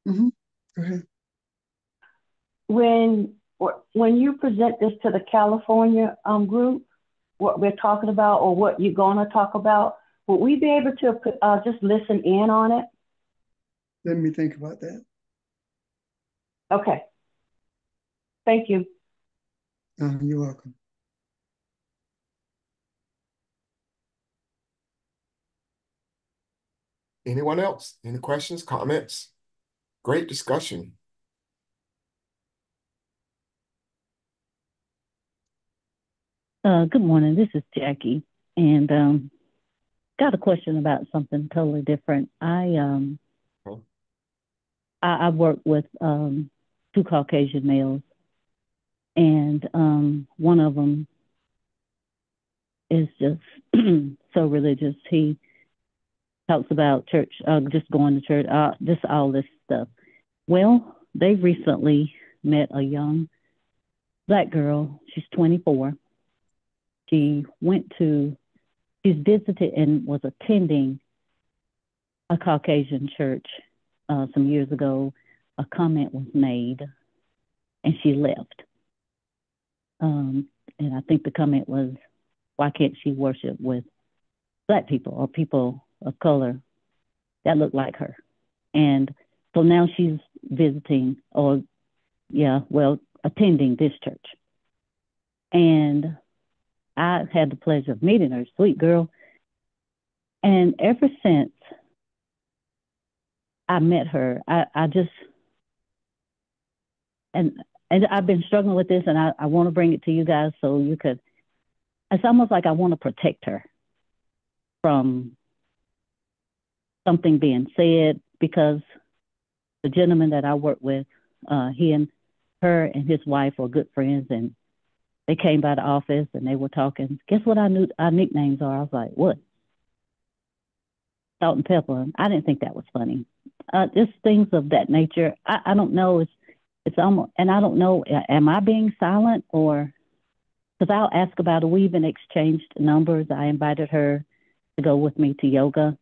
Speaker 4: Go ahead.
Speaker 3: When you present this to the California group, what we're talking about or what you're going to talk about, will we be able to just listen in on it?
Speaker 4: Let me think about that.
Speaker 3: Okay. Thank you.
Speaker 4: You're welcome.
Speaker 1: Anyone else? Any questions, comments? Great discussion.
Speaker 9: Good morning. This is Jackie, and got a question about something totally different. I work with two Caucasian males, and one of them is just so religious. He talks about church, just going to church, just all this stuff. Well, they recently met a young Black girl. She's 24. She's visited and was attending a Caucasian church some years ago. A comment was made, and she left. And I think the comment was, why can't she worship with Black people or people of color that look like her? And so now she's visiting, or yeah, well, attending this church. And I had the pleasure of meeting her, sweet girl. And ever since I met her, I just, and I've been struggling with this, and I want to bring it to you guys so you could, it's almost like I want to protect her from something being said, because the gentleman that I work with, he and her and his wife were good friends, and they came by the office and they were talking. Guess what our nicknames are? I was like, what? Salt and pepper. I didn't think that was funny. Just things of that nature. I don't know. It's almost, and I don't know, am I being silent, or, because I'll ask about it. We even exchanged numbers. I invited her to go with me to yoga,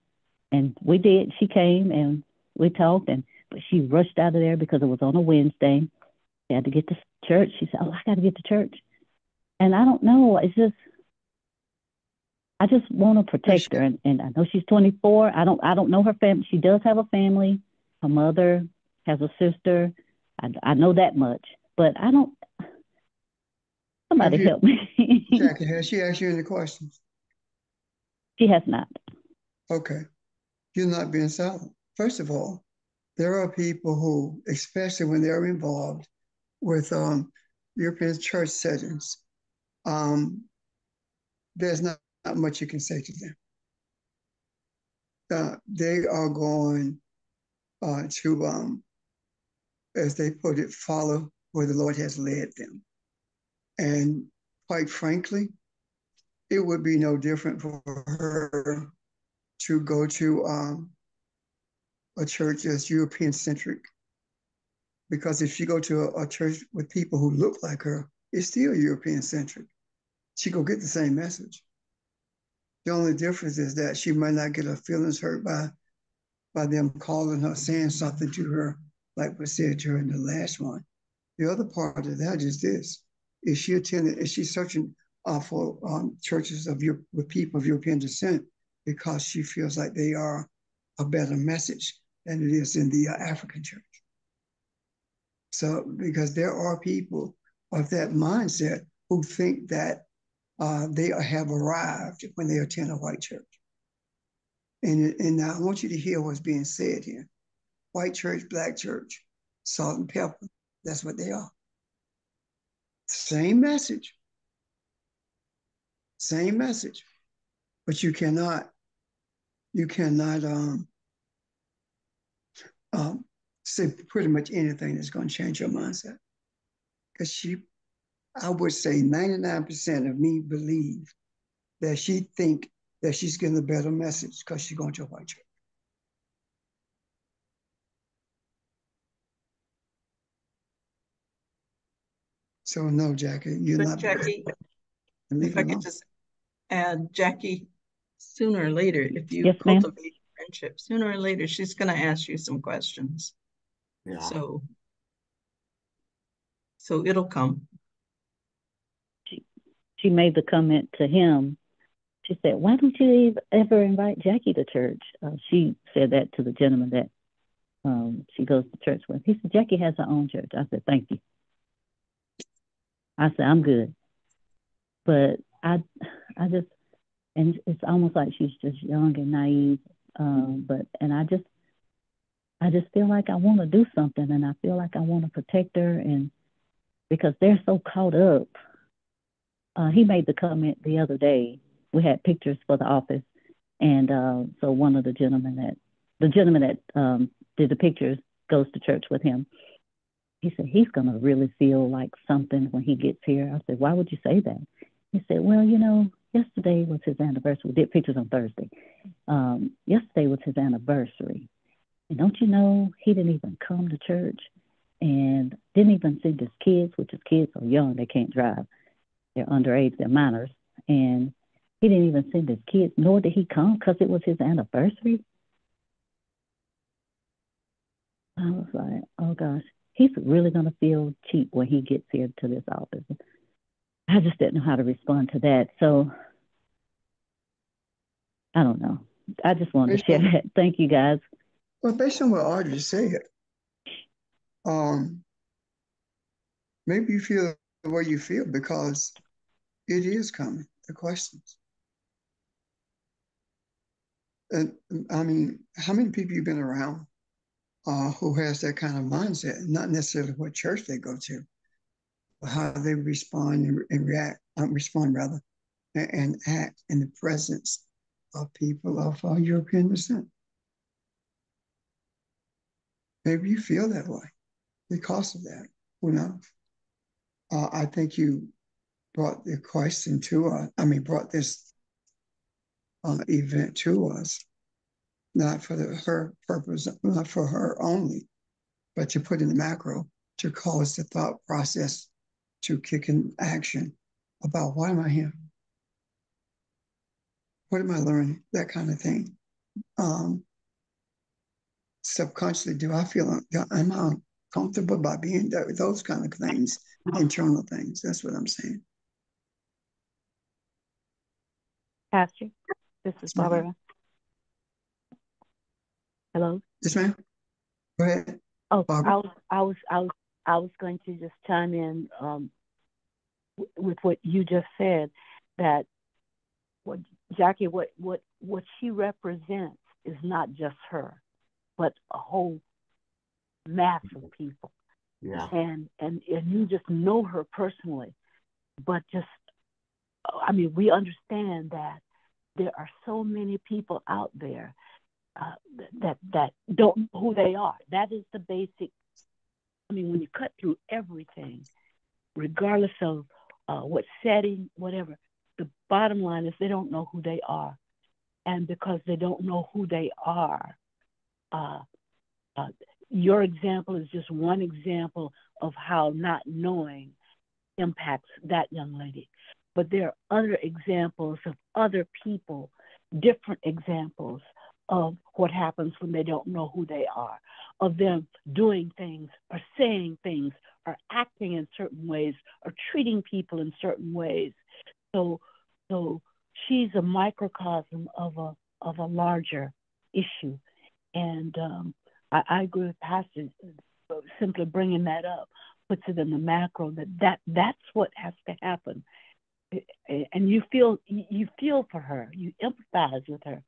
Speaker 9: and we did. She came and we talked, but she rushed out of there because it was on a Wednesday. She had to get to church. She said, "Oh, I got to get to church." And I don't know. It's just, I just want to protect her. And I know she's 24. I don't know her family. She does have a family. Her mother has a sister. I know that much, but I don't. Somebody help me.
Speaker 4: Jackie, has she asked you any questions?
Speaker 9: She has not.
Speaker 4: Okay. You're not being silent. First of all, there are people who, especially when they're involved with European church settings, there's not much you can say to them. They are going to, as they put it, follow where the Lord has led them. And quite frankly, it would be no different for her to go to a church that's European-centric. Because if she go to a church with people who look like her, it's still European-centric. She go get the same message. The only difference is that she might not get her feelings hurt by them calling her, saying something to her, like was said during the last one. The other part of that is this: is she searching for churches with people of European descent because she feels like they are a better message than it is in the African church? So, because there are people of that mindset who think that they have arrived when they attend a white church. And now I want you to hear what's being said here. White church, black church, salt and pepper, that's what they are. Same message. Same message. But you cannot say pretty much anything that's going to change your mindset. Because I would say 99% of me believe that she think that she's getting a better message because she's going to a white church. So no, Jackie, you're not.
Speaker 6: Jackie, if I could just add, Jackie, sooner or later, if you cultivate friendship, sooner or later, she's going to ask you some questions. Yeah. So it'll come.
Speaker 9: She made the comment to him. She said, "Why don't you ever invite Jackie to church?" She said that to the gentleman that she goes to church with. He said, "Jackie has her own church." I said, "Thank you." I said, "I'm good." But I just, and it's almost like she's just young and naive. I just feel like I want to do something, and I feel like I want to protect her, and because they're so caught up. He made the comment the other day. We had pictures for the office, and so one of the gentlemen that did the pictures goes to church with him. He said he's gonna really feel like something when he gets here. I said, "Why would you say that?" He said, "Well, yesterday was his anniversary. We did pictures on Thursday. Yesterday was his anniversary, and don't you know he didn't even come to church, and didn't even send his kids, which his kids are young, they can't drive, they're underage, they're minors, and he didn't even send his kids, nor did he come because it was his anniversary." I was like, oh gosh, he's really going to feel cheap when he gets here to this office. I just didn't know how to respond to that. So I don't know. I just wanted to share that. Thank you, guys.
Speaker 4: Well, based on what Audrey said, Maybe you feel the way you feel because it is coming, the questions. And I mean, how many people you've been around who has that kind of mindset? Not necessarily what church they go to, but how they respond and react, respond rather, and act in the presence of people of European descent. Maybe you feel that way because of that. Who knows? I think you brought the question to us. I mean, brought this event to us, not for her purpose, not for her only, but to put in the macro to cause the thought process to kick in action about why am I here? What am I learning? That kind of thing. Subconsciously, do I feel am I comfortable by being there? Those kind of things, internal things. That's what I'm saying.
Speaker 9: Pastor, this is Barbara. Hello.
Speaker 4: Yes, ma'am. Go ahead.
Speaker 9: Oh,
Speaker 4: Barbara.
Speaker 9: I was going to just chime in with what you just said, that what Jackie, what she represents is not just her, but a whole mass of people.
Speaker 1: Yeah.
Speaker 9: And you just know her personally, but just, I mean, we understand that there are so many people out there that don't know who they are. That is the basic. I mean, when you cut through everything, regardless of what setting, whatever, the bottom line is they don't know who they are. And because they don't know who they are, your example is just one example of how not knowing impacts that young lady. But there are other examples of other people, different examples of what happens when they don't know who they are, of them doing things or saying things or acting in certain ways or treating people in certain ways. So she's a microcosm of a larger issue. And I agree with Pastor, simply bringing that up puts it in the macro that's what has to happen. And you feel for her, you empathize with her,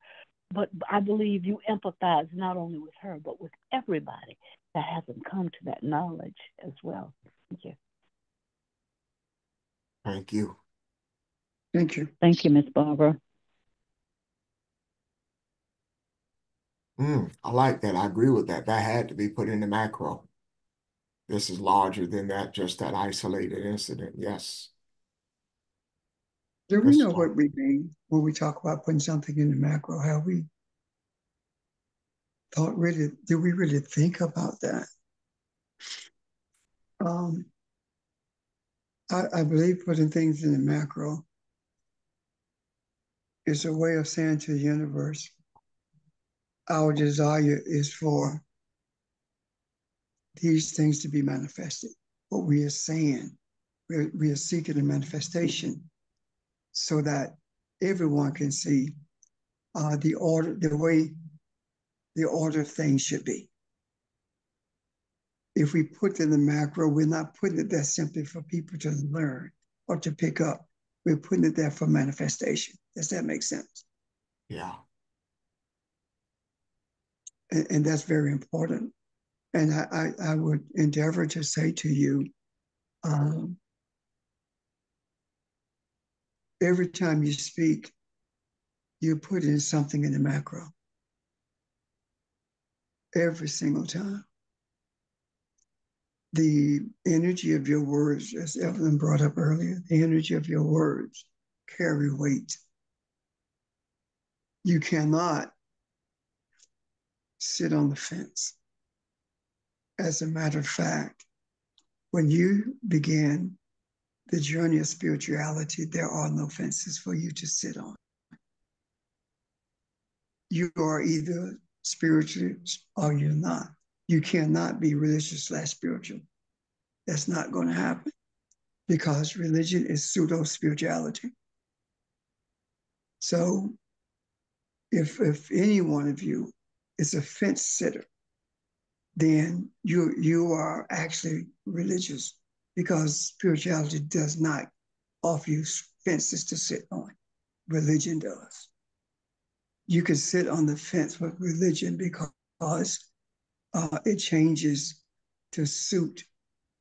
Speaker 9: but I believe you empathize not only with her, but with everybody that hasn't come to that knowledge as well. Thank you.
Speaker 1: Thank you.
Speaker 4: Thank you.
Speaker 9: Thank you, Miss Barbara.
Speaker 1: I like that. I agree with that. That had to be put in the macro. This is larger than that, just that isolated incident. Yes.
Speaker 4: Do we know what we mean when we talk about putting something in the macro? Have we thought really, do we really think about that? I believe putting things in the macro is a way of saying to the universe, our desire is for these things to be manifested. What we are saying, we are seeking a manifestation so that everyone can see the order, the way the order of things should be. If we put in the macro, we're not putting it there simply for people to learn or to pick up. We're putting it there for manifestation. Does that make sense?
Speaker 1: Yeah.
Speaker 4: And that's very important. And I would endeavor to say to you, every time you speak, you put in something in the macro. Every single time. The energy of your words, as Evelyn brought up earlier, the energy of your words carry weight. You cannot sit on the fence. As a matter of fact, when you begin the journey of spirituality, there are no fences for you to sit on. You are either spiritual or you're not. You cannot be religious/spiritual. That's not going to happen because religion is pseudo-spirituality. So if any one of you is a fence sitter, then you are actually religious because spirituality does not offer you fences to sit on. Religion does. You can sit on the fence with religion because it changes to suit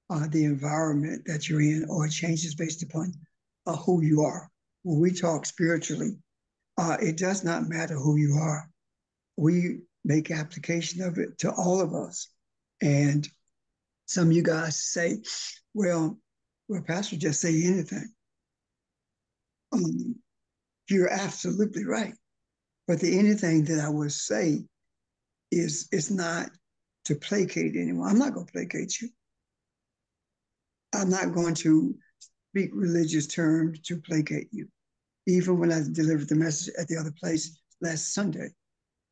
Speaker 4: the environment that you're in, or it changes based upon who you are. When we talk spiritually, it does not matter who you are. We make application of it to all of us. And some of you guys say, well, Pastor, just say anything. You're absolutely right. But the anything that I would say is not to placate anyone. I'm not going to placate you. I'm not going to speak religious terms to placate you. Even when I delivered the message at the other place last Sunday,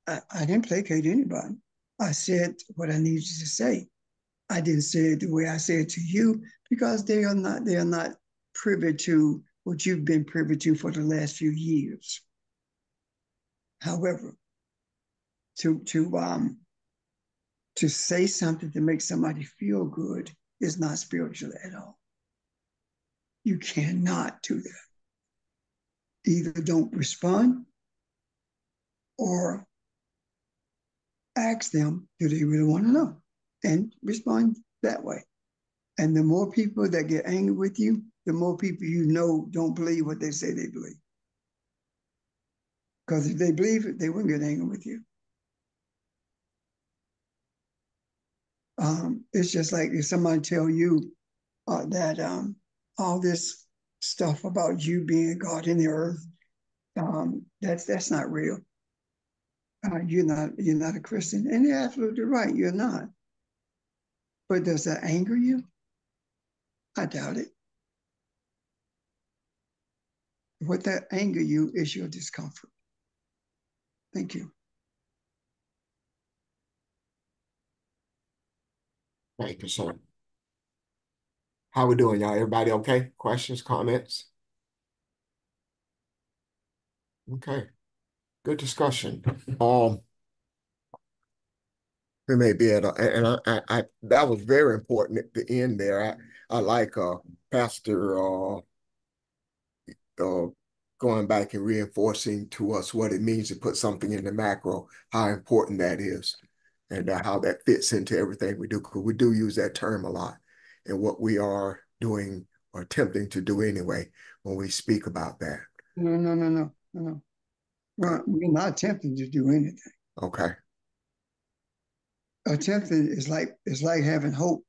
Speaker 4: I didn't placate anybody. I said what I needed to say. I didn't say it the way I said it to you because they are not privy to what you've been privy to for the last few years. However, to say something to make somebody feel good is not spiritual at all. You cannot do that. Either don't respond or ask them, do they really want to know? And respond that way. And the more people that get angry with you, the more people you know don't believe what they say they believe. Because if they believe it, they wouldn't get angry with you. It's just like if somebody tell you that all this stuff about you being God in the earth, that's not real. You're not a Christian, and you're absolutely right. You're not. But does that anger you? I doubt it. What that anger you is your discomfort. Thank you.
Speaker 1: Thank you, sir. How we doing, y'all? Everybody okay? Questions, comments? Okay. Good discussion. We may be at and I that was very important at the end there. I like Pastor going back and reinforcing to us what it means to put something in the macro, how important that is, and how that fits into everything we do, because we do use that term a lot in what we are doing or attempting to do anyway when we speak about that.
Speaker 4: No. We're not attempting to do anything.
Speaker 1: Okay.
Speaker 4: Attempting is like having hope.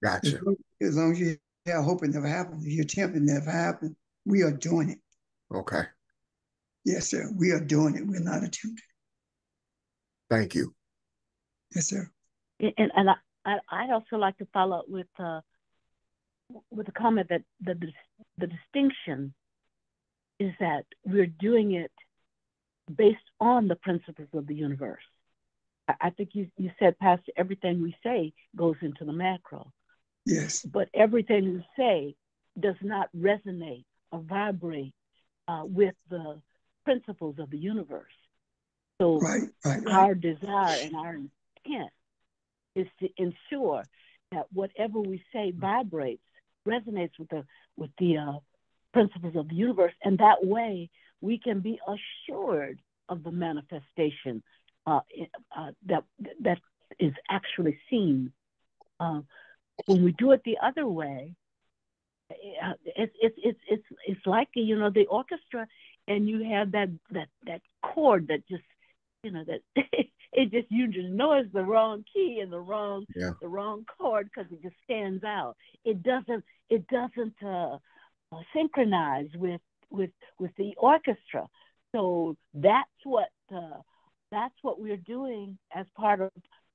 Speaker 1: Gotcha.
Speaker 4: As long as you have hope, it never happens. If you attempt, it never happens. We are doing it.
Speaker 1: Okay.
Speaker 4: Yes, sir. We are doing it. We're not attempting.
Speaker 1: Thank you.
Speaker 4: Yes, sir.
Speaker 9: And I'd also like to follow up with a comment that the distinction is that we're doing it based on the principles of the universe. I think you said, Pastor, everything we say goes into the macro.
Speaker 4: Yes.
Speaker 9: But everything we say does not resonate or vibrate with the principles of the universe. So our desire and our intent is to ensure that whatever we say vibrates, resonates with the principles of the universe, and that way we can be assured of the manifestation that is actually seen. When we do it the other way, it's like the orchestra, and you have that chord that just that it just you just know it's the wrong key and the wrong chord because it just stands out. It doesn't synchronize with the orchestra. So that's what we're doing as part of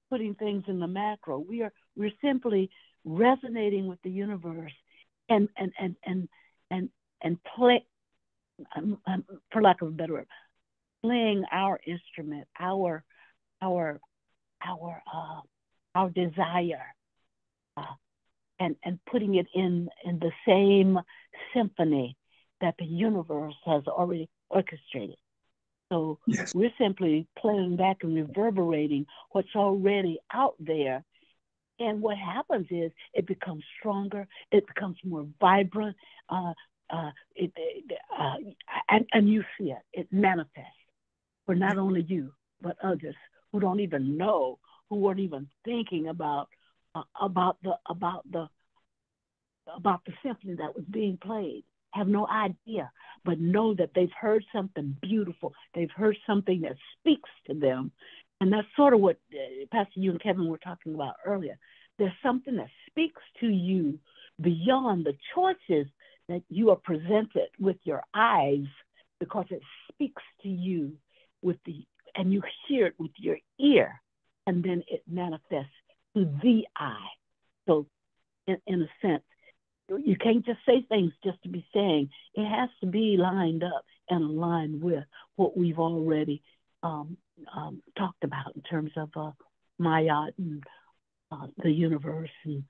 Speaker 9: putting things in the macro. We're simply resonating with the universe and play, for lack of a better word, playing our instrument, our desire, and putting it in the same symphony that the universe has already orchestrated. So we're simply playing back and reverberating what's already out there And what happens is it becomes stronger, it becomes more vibrant, and you see it. It manifests for not only you, but others who don't even know, who weren't even thinking about the symphony that was being played, have no idea, but know that they've heard something beautiful. They've heard something that speaks to them. And that's sort of what Pastor, you and Kevin were talking about earlier. There's something that speaks to you beyond the choices that you are presented with your eyes, because it speaks to you and you hear it with your ear, and then it manifests to the eye. So in a sense, you can't just say things just to be saying. It has to be lined up and aligned with what we've already talked about in terms of Ma'at and the universe, and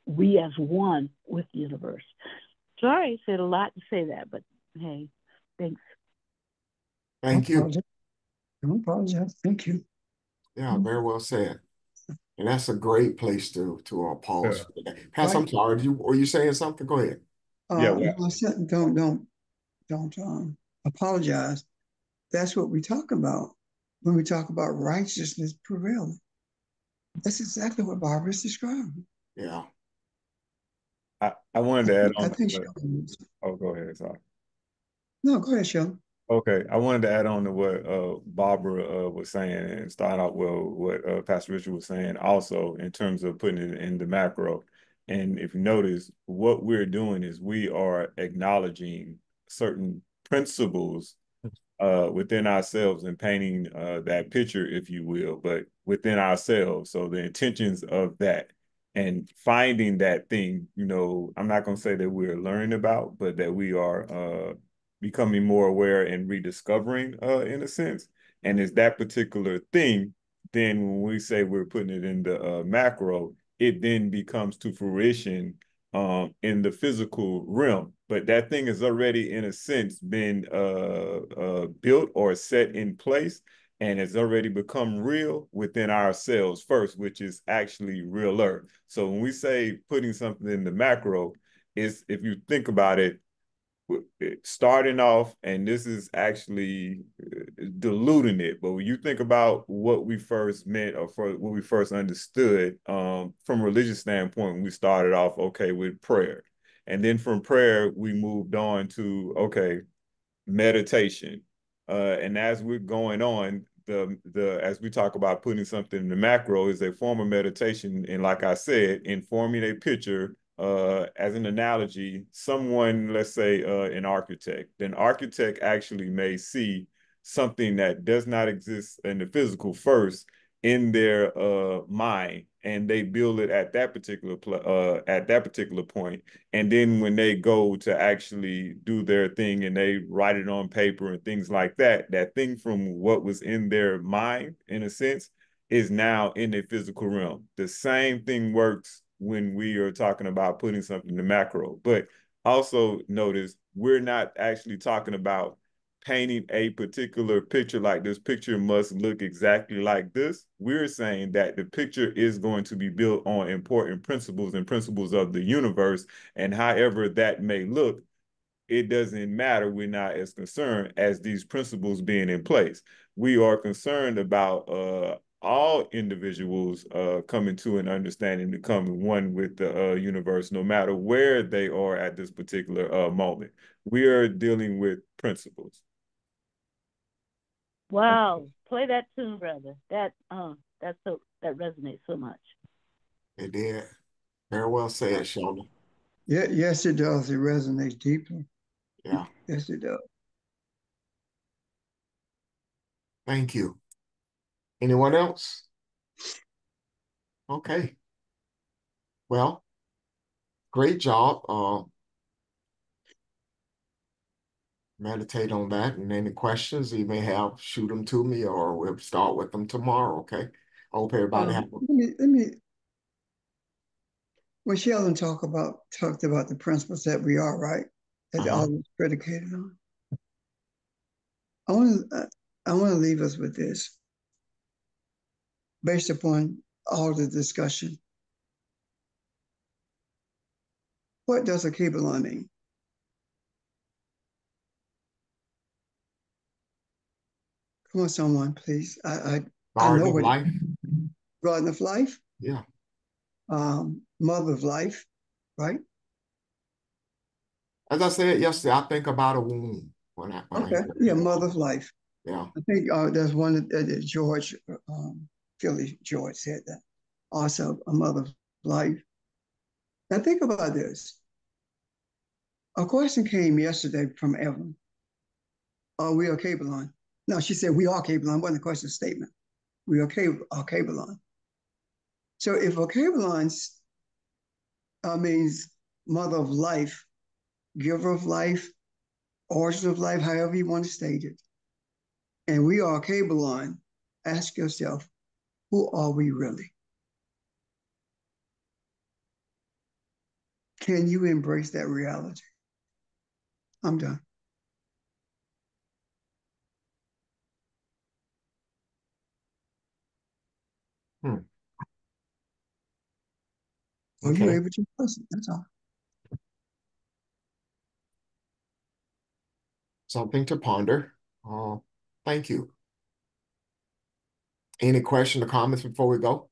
Speaker 9: we as one with the universe. Sorry, I said a lot to say that, but hey, thanks.
Speaker 1: Thank you.
Speaker 4: Don't apologize. Thank you.
Speaker 1: Yeah, very well said. And that's a great place to pause. Yeah. Pastor, I'm sorry. Were you saying something? Go ahead.
Speaker 4: Don't apologize. That's what we talk about when we talk about righteousness prevailing. That's exactly what Barbara is describing.
Speaker 1: Yeah.
Speaker 7: I wanted to add on.
Speaker 4: Oh,
Speaker 7: go ahead. Sorry.
Speaker 4: No, go ahead, Sheldon.
Speaker 7: Okay, I wanted to add on to what Barbara was saying, and start out with what Pastor Richard was saying also in terms of putting it in the macro. And if you notice, what we're doing is we are acknowledging certain principles within ourselves and painting that picture, if you will, but within ourselves. So the intentions of that and finding that thing, I'm not going to say that we're learning about, but that we are becoming more aware and rediscovering in a sense. And it's that particular thing, then when we say we're putting it in the macro, it then becomes to fruition in the physical realm. But that thing has already, in a sense, been built or set in place, and has already become real within ourselves first, which is actually realer. So when we say putting something in the macro, is, if you think about it, starting off, and this is actually diluting it, but when you think about what we first meant, or for what we first understood from a religious standpoint, when we started off, with prayer. And then from prayer, we moved on to, meditation. And as we're going on, as we talk about putting something in the macro, is a form of meditation. And like I said, in forming a picture, as an analogy, someone, let's say an architect, then architect actually may see something that does not exist in the physical first in their mind, and they build it at that particular point. And then when they go to actually do their thing and they write it on paper and things like that, that thing from what was in their mind, in a sense, is now in the physical realm. The same thing works when we are talking about putting something in the macro. But also notice, we're not actually talking about painting a particular picture, like this picture must look exactly like this. We're saying that the picture is going to be built on important principles and principles of the universe, and however that may look, it doesn't matter. We're not as concerned as these principles being in place. We are concerned about all individuals coming to an understanding, becoming one with the universe, no matter where they are at this particular moment. We are dealing with principles.
Speaker 9: Wow, play that tune, brother. That resonates so much.
Speaker 1: It did. Very well said, Sheldon.
Speaker 4: Yeah, yes, it does. It resonates deeply.
Speaker 1: Yeah.
Speaker 4: Yes, it does.
Speaker 1: Thank you. Anyone else? Okay. Well, great job. Meditate on that, and any questions you may have, shoot them to me, or we'll start with them tomorrow. Okay. I hope everybody have.
Speaker 4: Let me. When Sheldon talked about the principles that we are, right, that all is predicated on. I want to leave us with this, based upon all the discussion. What does a Kabbalah mean? Come on, someone, please. I know
Speaker 1: Garden of
Speaker 4: what
Speaker 1: life.
Speaker 4: Garden of life.
Speaker 1: Yeah.
Speaker 4: Mother of life, right?
Speaker 1: As I said yesterday, I think about a womb when I
Speaker 4: Okay,
Speaker 1: hear
Speaker 4: yeah,
Speaker 1: that.
Speaker 4: mother of life.
Speaker 1: Yeah.
Speaker 4: I think there's one that George, Philly George said that. Also, a mother of life. Now think about this. A question came yesterday from Evan. Are we a Kabbalah? No, she said we are Kabbalah. Wasn't a question, statement. We are Kabbalah. So if a Kabbalah means mother of life, giver of life, origin of life, however you want to state it, and we are Kabbalah, ask yourself, who are we really? Can you embrace that reality? I'm done. Are you
Speaker 1: Okay.
Speaker 4: able to listen? That's all.
Speaker 1: Something to ponder. Thank you. Any questions or comments before we go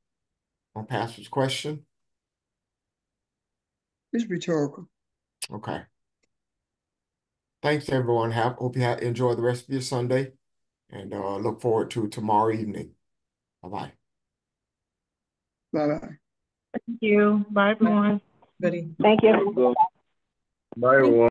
Speaker 1: on Pastor's question?
Speaker 4: It's rhetorical.
Speaker 1: Okay. Thanks, everyone. Hope you enjoy the rest of your Sunday, and look forward to tomorrow evening. Bye-bye.
Speaker 4: Bye-bye.
Speaker 3: Thank you. Bye, everyone.
Speaker 6: Buddy.
Speaker 3: Thank you.
Speaker 2: Bye, everyone.